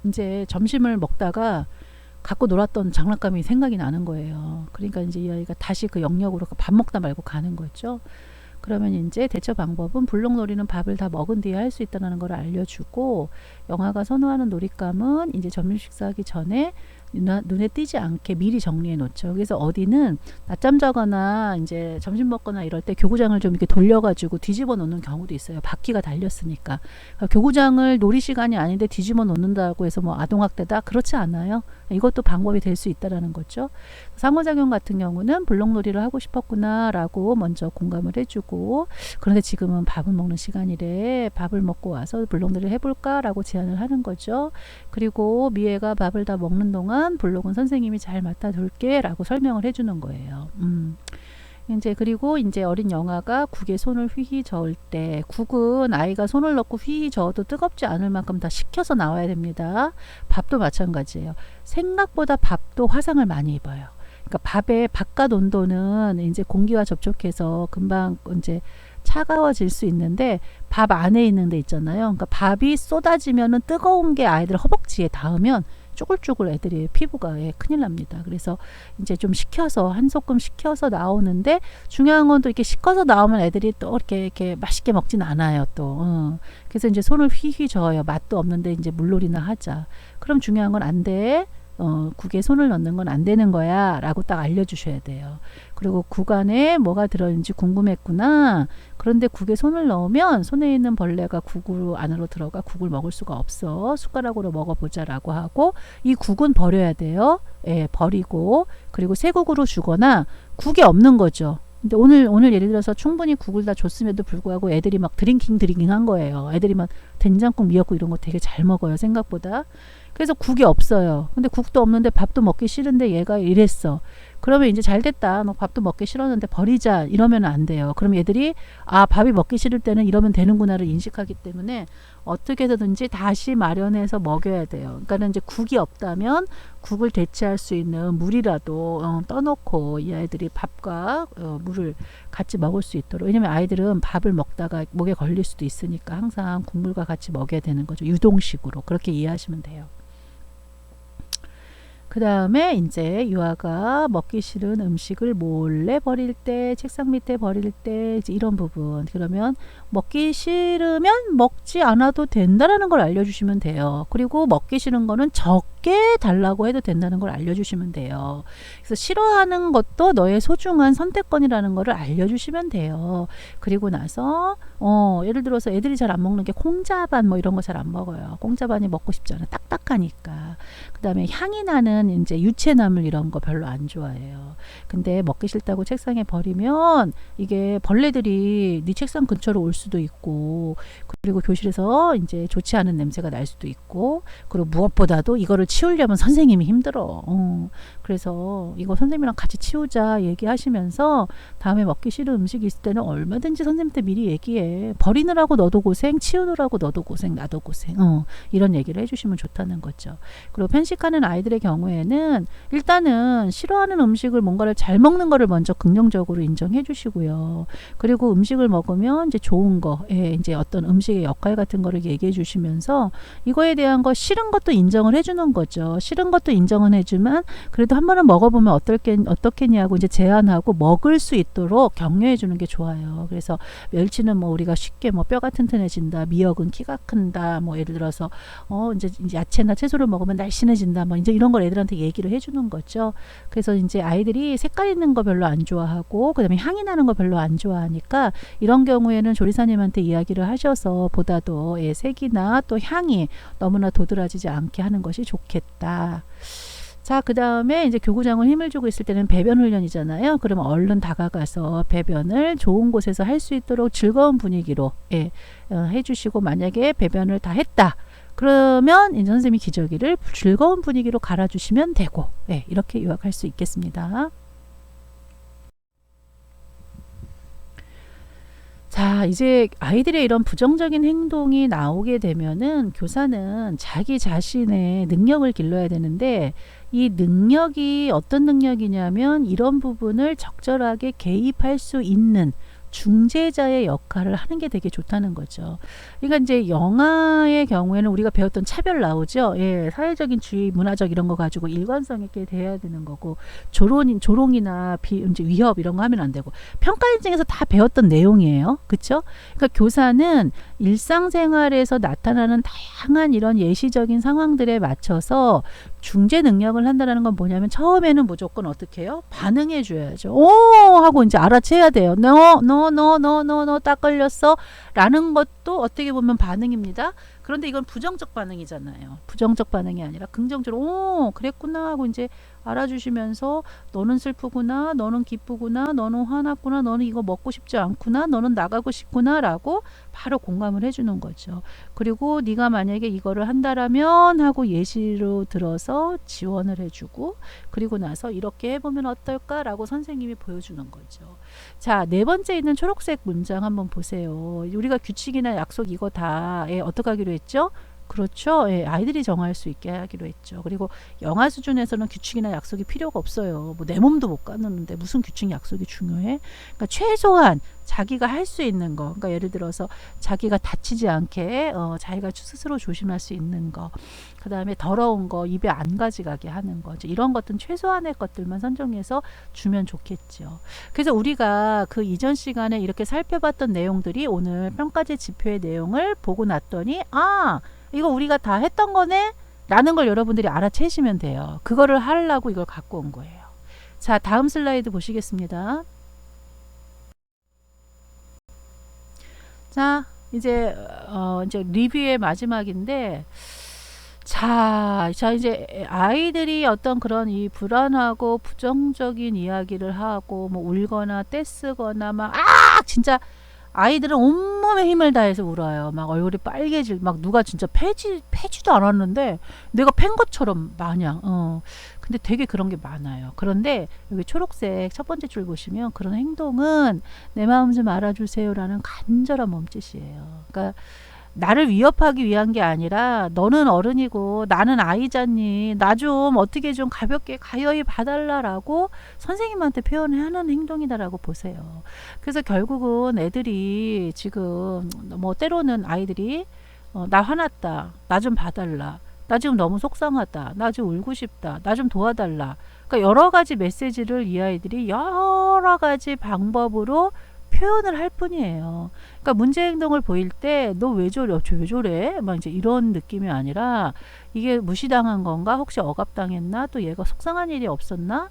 이제 점심을 먹다가 갖고 놀았던 장난감이 생각이 나는 거예요. 그러니까 이제 이 아이가 다시 그 영역으로 밥 먹다 말고 가는 거죠. 그러면 이제 대처 방법은 블록놀이는 밥을 다 먹은 뒤에 할 수 있다는 걸 알려주고, 영아가 선호하는 놀잇감은 이제 점심 식사하기 전에 눈에 띄지 않게 미리 정리해 놓죠. 그래서 어디는 낮잠 자거나 이제 점심 먹거나 이럴 때 교구장을 좀 이렇게 돌려가지고 뒤집어 놓는 경우도 있어요. 바퀴가 달렸으니까. 그러니까 교구장을 놀이 시간이 아닌데 뒤집어 놓는다고 해서 뭐 아동학대다? 그렇지 않아요. 이것도 방법이 될 수 있다라는 거죠. 상호작용 같은 경우는 블록놀이를 하고 싶었구나 라고 먼저 공감을 해주고, 그런데 지금은 밥을 먹는 시간이래, 밥을 먹고 와서 블록놀이를 해볼까 라고 제안을 하는 거죠. 그리고 미애가 밥을 다 먹는 동안 블록은 선생님이 잘 맡아둘게 라고 설명을 해주는 거예요. 이제 그리고 이제 어린 영아가 국에 손을 휘휘 저을 때, 국은 아이가 손을 넣고 휘휘 저어도 뜨겁지 않을 만큼 다 식혀서 나와야 됩니다. 밥도 마찬가지예요. 생각보다 밥도 화상을 많이 입어요. 그러니까 밥의 바깥 온도는 이제 공기와 접촉해서 금방 이제 차가워질 수 있는데, 밥 안에 있는 데 있잖아요. 그러니까 밥이 쏟아지면은 뜨거운 게 아이들 허벅지에 닿으면 쭈글쭈글 애들이 피부가 큰일 납니다. 그래서 이제 좀 식혀서, 한 소끔 식혀서 나오는데, 중요한 건 또 이렇게 식혀서 나오면 애들이 또 이렇게 맛있게 먹진 않아요, 또. 그래서 이제 손을 휘휘 저어요. 맛도 없는데 이제 물놀이나 하자. 그럼 중요한 건 안 돼. 국에 손을 넣는 건 안 되는 거야 라고 딱 알려주셔야 돼요. 그리고 국 안에 뭐가 들어있는지 궁금했구나. 그런데 국에 손을 넣으면 손에 있는 벌레가 국으로 안으로 들어가 국을 먹을 수가 없어. 숟가락으로 먹어보자 라고 하고, 이 국은 버려야 돼요. 버리고, 그리고 새 국으로 주거나 국이 없는 거죠. 근데 오늘 예를 들어서 충분히 국을 다 줬음에도 불구하고 애들이 막 드링킹 한 거예요. 애들이 막 된장국, 미역국 이런 거 되게 잘 먹어요, 생각보다. 그래서 국이 없어요. 근데 국도 없는데 밥도 먹기 싫은데 얘가 이랬어. 그러면 이제 잘 됐다. 너 밥도 먹기 싫었는데 버리자. 이러면 안 돼요. 그럼 얘들이 밥이 먹기 싫을 때는 이러면 되는구나를 인식하기 때문에 어떻게 해서든지 다시 마련해서 먹여야 돼요. 그러니까 이제 국이 없다면 국을 대체할 수 있는 물이라도 떠놓고 이 아이들이 밥과 물을 같이 먹을 수 있도록. 왜냐면 아이들은 밥을 먹다가 목에 걸릴 수도 있으니까 항상 국물과 같이 먹여야 되는 거죠. 유동식으로. 그렇게 이해하시면 돼요. 그 다음에 이제 유아가 먹기 싫은 음식을 몰래 버릴 때, 책상 밑에 버릴 때, 이제 이런 부분. 그러면 먹기 싫으면 먹지 않아도 된다라는 걸 알려주시면 돼요. 그리고 먹기 싫은 거는 적게 달라고 해도 된다는 걸 알려주시면 돼요. 그래서 싫어하는 것도 너의 소중한 선택권이라는 거를 알려주시면 돼요. 그리고 나서 예를 들어서 애들이 잘 안 먹는 게 콩자반 뭐 이런 거 잘 안 먹어요. 콩자반이 먹고 싶지 않아. 딱딱하니까. 그 다음에 향이 나는 애들은 이제 유채나물 이런 거 별로 안 좋아해요. 근데 먹기 싫다고 책상에 버리면 이게 벌레들이 네 책상 근처로 올 수도 있고, 그리고 교실에서 이제 좋지 않은 냄새가 날 수도 있고, 그리고 무엇보다도 이거를 치우려면 선생님이 힘들어. 그래서 이거 선생님이랑 같이 치우자 얘기하시면서 다음에 먹기 싫은 음식이 있을 때는 얼마든지 선생님한테 미리 얘기해. 버리느라고 너도 고생, 치우느라고 너도 고생, 나도 고생. 이런 얘기를 해주시면 좋다는 거죠. 그리고 편식하는 아이들의 경우에는 일단은 싫어하는 음식을 뭔가를 잘 먹는 거를 먼저 긍정적으로 인정해 주시고요. 그리고 음식을 먹으면 이제 좋은 거, 이제 어떤 음식의 역할 같은 거를 얘기해 주시면서 이거에 대한 거 싫은 것도 인정을 해주는 거죠. 싫은 것도 인정은 해주면 그래도 한 번은 먹어보면 어떻겠냐고 이제 제안하고 먹을 수 있도록 격려해 주는 게 좋아요. 그래서 멸치는 뭐 우리가 쉽게 뭐 뼈가 튼튼해진다, 미역은 키가 큰다, 뭐 예를 들어서 이제 야채나 채소를 먹으면 날씬해진다, 뭐 이제 이런 걸 애들한테 얘기를 해주는 거죠. 그래서 이제 아이들이 색깔 있는 거 별로 안 좋아하고 그다음에 향이 나는 거 별로 안 좋아하니까 이런 경우에는 조리사님한테 이야기를 하셔서 보다도 색이나 또 향이 너무나 도드라지지 않게 하는 것이 좋겠다. 자, 그 다음에 이제 교구장을 힘을 주고 있을 때는 배변 훈련이잖아요. 그러면 얼른 다가가서 배변을 좋은 곳에서 할 수 있도록 즐거운 분위기로 해주시고, 만약에 배변을 다 했다. 그러면 이제 선생님이 기저귀를 즐거운 분위기로 갈아주시면 되고, 이렇게 요약할 수 있겠습니다. 자, 이제 아이들의 이런 부정적인 행동이 나오게 되면은 교사는 자기 자신의 능력을 길러야 되는데, 이 능력이 어떤 능력이냐면 이런 부분을 적절하게 개입할 수 있는 중재자의 역할을 하는 게 되게 좋다는 거죠. 그러니까 이제 영아의 경우에는 우리가 배웠던 차별 나오죠. 사회적인 주의, 문화적 이런 거 가지고 일관성 있게 대해야 되는 거고, 조롱이나 이제 위협 이런 거 하면 안 되고, 평가 인증에서 다 배웠던 내용이에요. 그렇죠? 그러니까 교사는 일상생활에서 나타나는 다양한 이런 예시적인 상황들에 맞춰서 중재 능력을 한다는 건 뭐냐면, 처음에는 무조건 어떻게 해요? 반응해 줘야죠. 오! 하고 이제 알아채야 돼요. 너 딱 걸렸어. 라는 것도 어떻게 보면 반응입니다. 그런데 이건 부정적 반응이잖아요. 부정적 반응이 아니라 긍정적으로, 오, 그랬구나 하고 이제 알아주시면서, 너는 슬프구나, 너는 기쁘구나, 너는 화났구나, 너는 이거 먹고 싶지 않구나, 너는 나가고 싶구나 라고 바로 공감을 해주는 거죠. 그리고 네가 만약에 이거를 한다라면 하고 예시로 들어서 지원을 해주고, 그리고 나서 이렇게 해보면 어떨까 라고 선생님이 보여주는 거죠. 자, 네 번째 있는 초록색 문장 한번 보세요. 우리가 규칙이나 약속 이거 다 어떻게 하기로 했죠? 그렇죠. 아이들이 정할 수 있게 하기로 했죠. 그리고 영아 수준에서는 규칙이나 약속이 필요가 없어요. 뭐 내 몸도 못 가누는데 무슨 규칙 약속이 중요해? 그러니까 최소한 자기가 할 수 있는 거, 그러니까 예를 들어서 자기가 다치지 않게 자기가 스스로 조심할 수 있는 거, 그 다음에 더러운 거 입에 안 가져가게 하는 거, 이런 것들은 최소한의 것들만 선정해서 주면 좋겠죠. 그래서 우리가 그 이전 시간에 이렇게 살펴봤던 내용들이 오늘 평가제 지표의 내용을 보고 났더니, 이거 우리가 다 했던 거네? 라는 걸 여러분들이 알아채시면 돼요. 그거를 하려고 이걸 갖고 온 거예요. 자, 다음 슬라이드 보시겠습니다. 자, 이제 리뷰의 마지막인데, 자, 이제 아이들이 어떤 그런 이 불안하고 부정적인 이야기를 하고, 뭐 울거나 떼쓰거나 진짜 아이들은 온몸에 힘을 다해서 울어요. 막 얼굴이 빨개질, 막 누가 진짜 패지도 않았는데 내가 팬 것처럼 마냥. 근데 되게 그런 게 많아요. 그런데 여기 초록색 첫 번째 줄 보시면 그런 행동은 내 마음 좀 알아주세요라는 간절한 몸짓이에요. 그러니까 나를 위협하기 위한 게 아니라, 너는 어른이고 나는 아이잖니, 나 좀 어떻게 좀 가볍게 가여이 봐달라라고 선생님한테 표현을 하는 행동이다라고 보세요. 그래서 결국은 애들이 지금 뭐 때로는 아이들이 나 화났다, 나 좀 봐달라, 나 지금 너무 속상하다, 나 지금 울고 싶다, 나 좀 도와달라. 그러니까 여러 가지 메시지를 이 아이들이 여러 가지 방법으로 표현을 할 뿐이에요. 그러니까 문제 행동을 보일 때 너 왜 저래? 왜 저래? 막 이제 이런 느낌이 아니라, 이게 무시당한 건가? 혹시 억압당했나? 또 얘가 속상한 일이 없었나?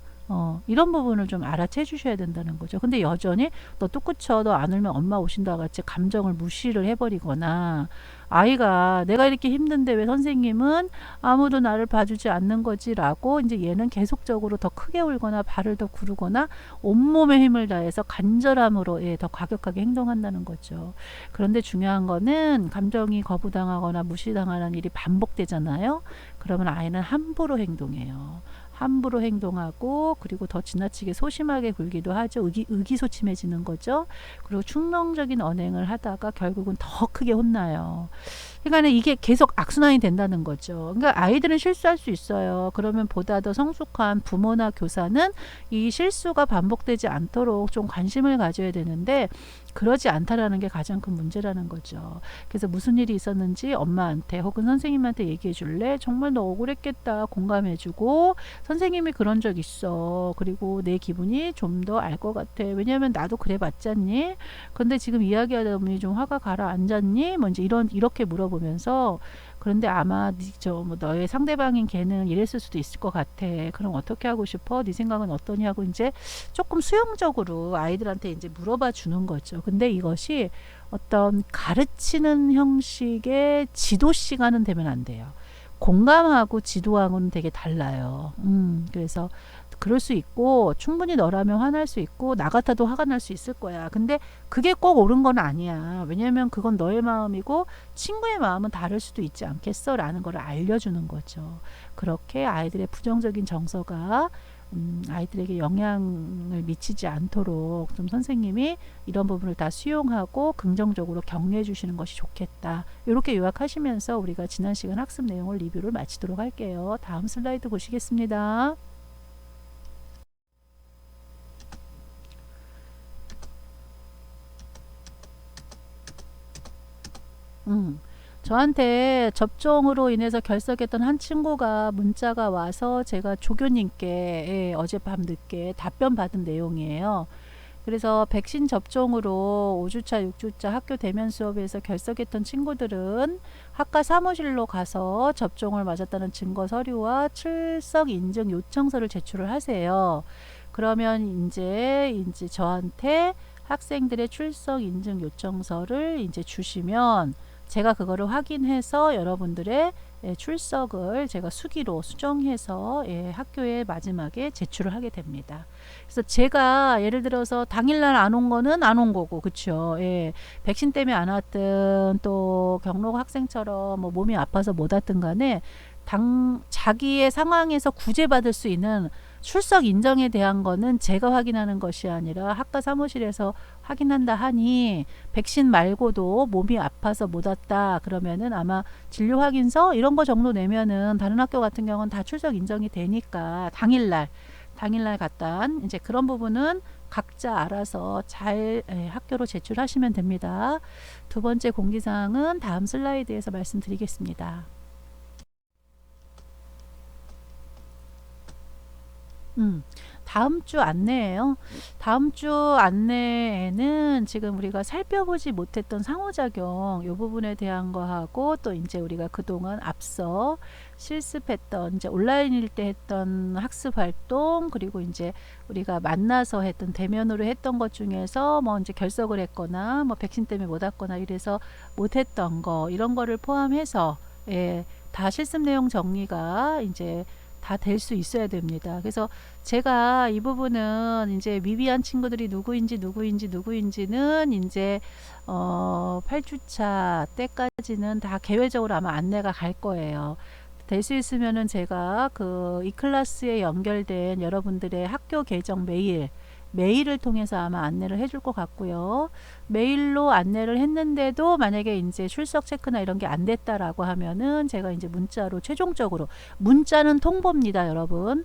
이런 부분을 좀 알아채 주셔야 된다는 거죠. 근데 여전히 너 뚝 그쳐, 너 안 울면 엄마 오신다 같이 감정을 무시를 해버리거나, 아이가 내가 이렇게 힘든데 왜 선생님은 아무도 나를 봐주지 않는 거지라고 이제 얘는 계속적으로 더 크게 울거나 발을 더 구르거나 온몸의 힘을 다해서 간절함으로 더 과격하게 행동한다는 거죠. 그런데 중요한 거는 감정이 거부당하거나 무시당하는 일이 반복되잖아요. 그러면 아이는 함부로 행동해요. 함부로 행동하고 그리고 더 지나치게 소심하게 굴기도 하죠. 의기소침해지는 거죠. 그리고 충동적인 언행을 하다가 결국은 더 크게 혼나요. 그러니까 이게 계속 악순환이 된다는 거죠. 그러니까 아이들은 실수할 수 있어요. 그러면 보다 더 성숙한 부모나 교사는 이 실수가 반복되지 않도록 좀 관심을 가져야 되는데 그러지 않다라는 게 가장 큰 문제라는 거죠. 그래서 무슨 일이 있었는지 엄마한테 혹은 선생님한테 얘기해 줄래? 정말 너 억울했겠다. 공감해 주고 선생님이 그런 적 있어. 그리고 내 기분이 좀 더 알 것 같아. 왜냐면 나도 그래 봤잖니? 근데 지금 이야기하다 보니 좀 화가 가라앉았니? 뭐 이제 이렇게 물어보면서 그런데 아마 뭐 너의 상대방인 걔는 이랬을 수도 있을 것 같아. 그럼 어떻게 하고 싶어? 네 생각은 어떠냐고 이제 조금 수용적으로 아이들한테 이제 물어봐 주는 거죠. 근데 이것이 어떤 가르치는 형식의 지도 시간은 되면 안 돼요. 공감하고 지도하고는 되게 달라요. 그래서 그럴 수 있고 충분히 너라면 화날 수 있고 나 같아도 화가 날 수 있을 거야. 근데 그게 꼭 옳은 건 아니야. 왜냐면 그건 너의 마음이고 친구의 마음은 다를 수도 있지 않겠어? 라는 걸 알려주는 거죠. 그렇게 아이들의 부정적인 정서가 아이들에게 영향을 미치지 않도록 좀 선생님이 이런 부분을 다 수용하고 긍정적으로 격려해 주시는 것이 좋겠다. 이렇게 요약하시면서 우리가 지난 시간 학습 내용을 리뷰를 마치도록 할게요. 다음 슬라이드 보시겠습니다. 저한테 접종으로 인해서 결석했던 한 친구가 문자가 와서 제가 조교님께 어젯밤 늦게 답변 받은 내용이에요. 그래서 백신 접종으로 5주차, 6주차 학교 대면 수업에서 결석했던 친구들은 학과 사무실로 가서 접종을 맞았다는 증거 서류와 출석 인증 요청서를 제출을 하세요. 그러면 이제 저한테 학생들의 출석 인증 요청서를 이제 주시면 제가 그거를 확인해서 여러분들의 출석을 제가 수기로 수정해서 학교에 마지막에 제출을 하게 됩니다. 그래서 제가 예를 들어서 당일날 안 온 거는 안 온 거고, 그쵸? 백신 때문에 안 왔든 또 경로 학생처럼 뭐 몸이 아파서 못 왔든 간에 자기의 상황에서 구제받을 수 있는 출석 인정에 대한 거는 제가 확인하는 것이 아니라 학과 사무실에서 확인한다 하니 백신 말고도 몸이 아파서 못 왔다 그러면은 아마 진료 확인서 이런 거 정도 내면은 다른 학교 같은 경우는 다 출석 인정이 되니까 당일날 갔다 이제 그런 부분은 각자 알아서 잘 학교로 제출하시면 됩니다. 두 번째 공지사항은 다음 슬라이드에서 말씀드리겠습니다. 다음 주 안내예요. 다음 주 안내에는 지금 우리가 살펴보지 못했던 상호작용 이 부분에 대한 거 하고 또 이제 우리가 그동안 앞서 실습했던 이제 온라인일 때 했던 학습 활동 그리고 이제 우리가 만나서 했던 대면으로 했던 것 중에서 뭐 이제 결석을 했거나 뭐 백신 때문에 못 왔거나 이래서 못 했던 거 이런 거를 포함해서 다 실습 내용 정리가 이제 다 될 수 있어야 됩니다. 그래서 제가 이 부분은 이제 미비한 친구들이 누구인지는 이제 8주차 때까지는 다 개별적으로 아마 안내가 갈 거예요. 될 수 있으면은 제가 그 이 클래스에 연결된 여러분들의 학교 계정 메일을 통해서 아마 안내를 해줄 것 같고요. 메일로 안내를 했는데도 만약에 이제 출석 체크나 이런 게 안 됐다라고 하면은 제가 이제 문자로 최종적으로 문자는 통보입니다, 여러분.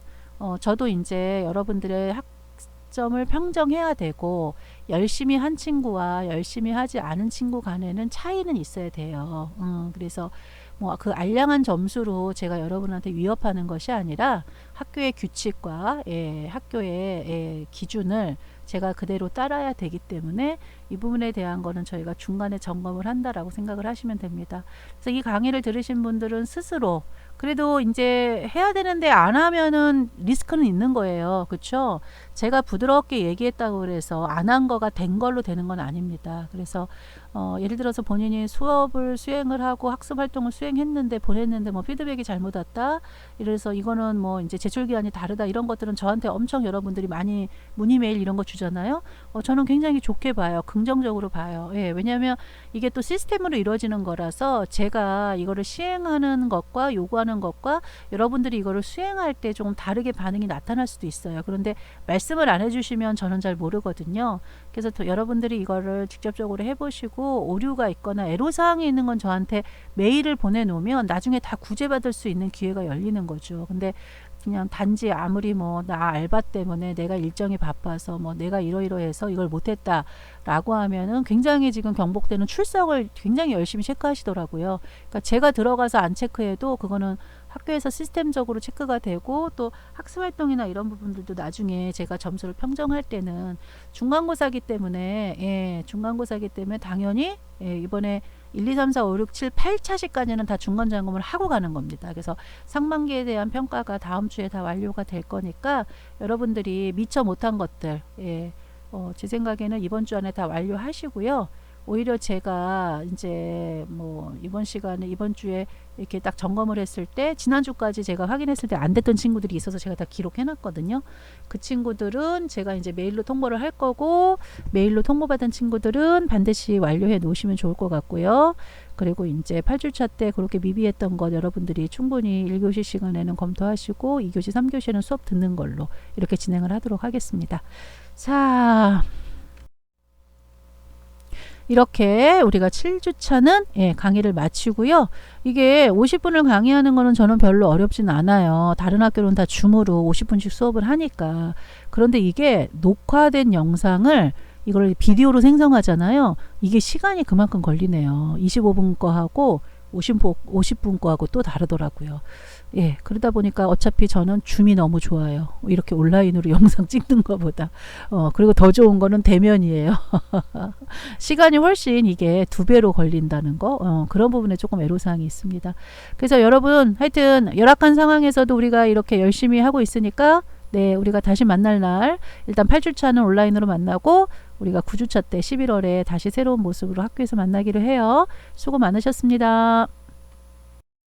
저도 이제 여러분들의 학점을 평정해야 되고 열심히 한 친구와 열심히 하지 않은 친구 간에는 차이는 있어야 돼요. 그래서 뭐 그 알량한 점수로 제가 여러분한테 위협하는 것이 아니라 학교의 규칙과 학교의 기준을 제가 그대로 따라야 되기 때문에 이 부분에 대한 거는 저희가 중간에 점검을 한다라고 생각을 하시면 됩니다. 그래서 이 강의를 들으신 분들은 스스로 그래도 이제 해야 되는데 안 하면은 리스크는 있는 거예요. 그렇죠? 제가 부드럽게 얘기했다고 그래서 안 한 거가 된 걸로 되는 건 아닙니다. 그래서 예를 들어서 본인이 수업을 수행을 하고 학습 활동을 수행했는데 보냈는데 뭐 피드백이 잘못 왔다. 이래서 이거는 뭐 이제 제출 기한이 다르다. 이런 것들은 저한테 엄청 여러분들이 많이 문의 메일 이런 거 주잖아요. 저는 굉장히 좋게 봐요. 긍정적으로 봐요. 예, 왜냐하면 이게 또 시스템으로 이루어지는 거라서 제가 이거를 시행하는 것과 요구하는 것과 여러분들이 이거를 수행할 때 조금 다르게 반응이 나타날 수도 있어요. 그런데 말씀을 안 해주시면 저는 잘 모르거든요. 그래서 여러분들이 이거를 직접적으로 해보시고 오류가 있거나 애로사항이 있는 건 저한테 메일을 보내놓으면 나중에 다 구제받을 수 있는 기회가 열리는 거죠. 근데 그냥 단지 아무리 뭐 나 알바 때문에 내가 일정이 바빠서 뭐 내가 이러이러해서 이걸 못했다 라고 하면은 굉장히 지금 경복되는 출석을 굉장히 열심히 체크하시더라고요. 그러니까 제가 들어가서 안 체크해도 그거는 학교에서 시스템적으로 체크가 되고 또 학습활동이나 이런 부분들도 나중에 제가 점수를 평정할 때는 중간고사기 때문에 중간고사기 때문에 당연히 이번에 1, 2, 3, 4, 5, 6, 7, 8차시까지는 다 중간점검을 하고 가는 겁니다. 그래서 상반기에 대한 평가가 다음 주에 다 완료가 될 거니까 여러분들이 미처 못한 것들 제 생각에는 이번 주 안에 다 완료하시고요. 오히려 제가 이제 뭐 이번 시간에 이번 주에 이렇게 딱 점검을 했을 때 지난주까지 제가 확인했을 때 안 됐던 친구들이 있어서 제가 다 기록해 놨거든요. 그 친구들은 제가 이제 메일로 통보를 할 거고 메일로 통보받은 친구들은 반드시 완료해 놓으시면 좋을 것 같고요. 그리고 이제 8주차 때 그렇게 미비했던 것 여러분들이 충분히 1교시 시간에는 검토하시고 2교시, 3교시에는 수업 듣는 걸로 이렇게 진행을 하도록 하겠습니다. 자, 이렇게 우리가 7주차는 강의를 마치고요. 이게 50분을 강의하는 거는 저는 별로 어렵진 않아요. 다른 학교는 다 줌으로 50분씩 수업을 하니까. 그런데 이게 녹화된 영상을 이걸 비디오로 생성하잖아요. 이게 시간이 그만큼 걸리네요. 25분 거하고 50분 거하고 또 다르더라고요. 그러다 보니까 어차피 저는 줌이 너무 좋아요. 이렇게 온라인으로 영상 찍는 것보다. 그리고 더 좋은 거는 대면이에요. 시간이 훨씬 이게 2배로 걸린다는 거. 그런 부분에 조금 애로사항이 있습니다. 그래서 여러분 하여튼 열악한 상황에서도 우리가 이렇게 열심히 하고 있으니까 우리가 다시 만날 날 일단 8주차는 온라인으로 만나고 우리가 9주차 때 11월에 다시 새로운 모습으로 학교에서 만나기로 해요. 수고 많으셨습니다.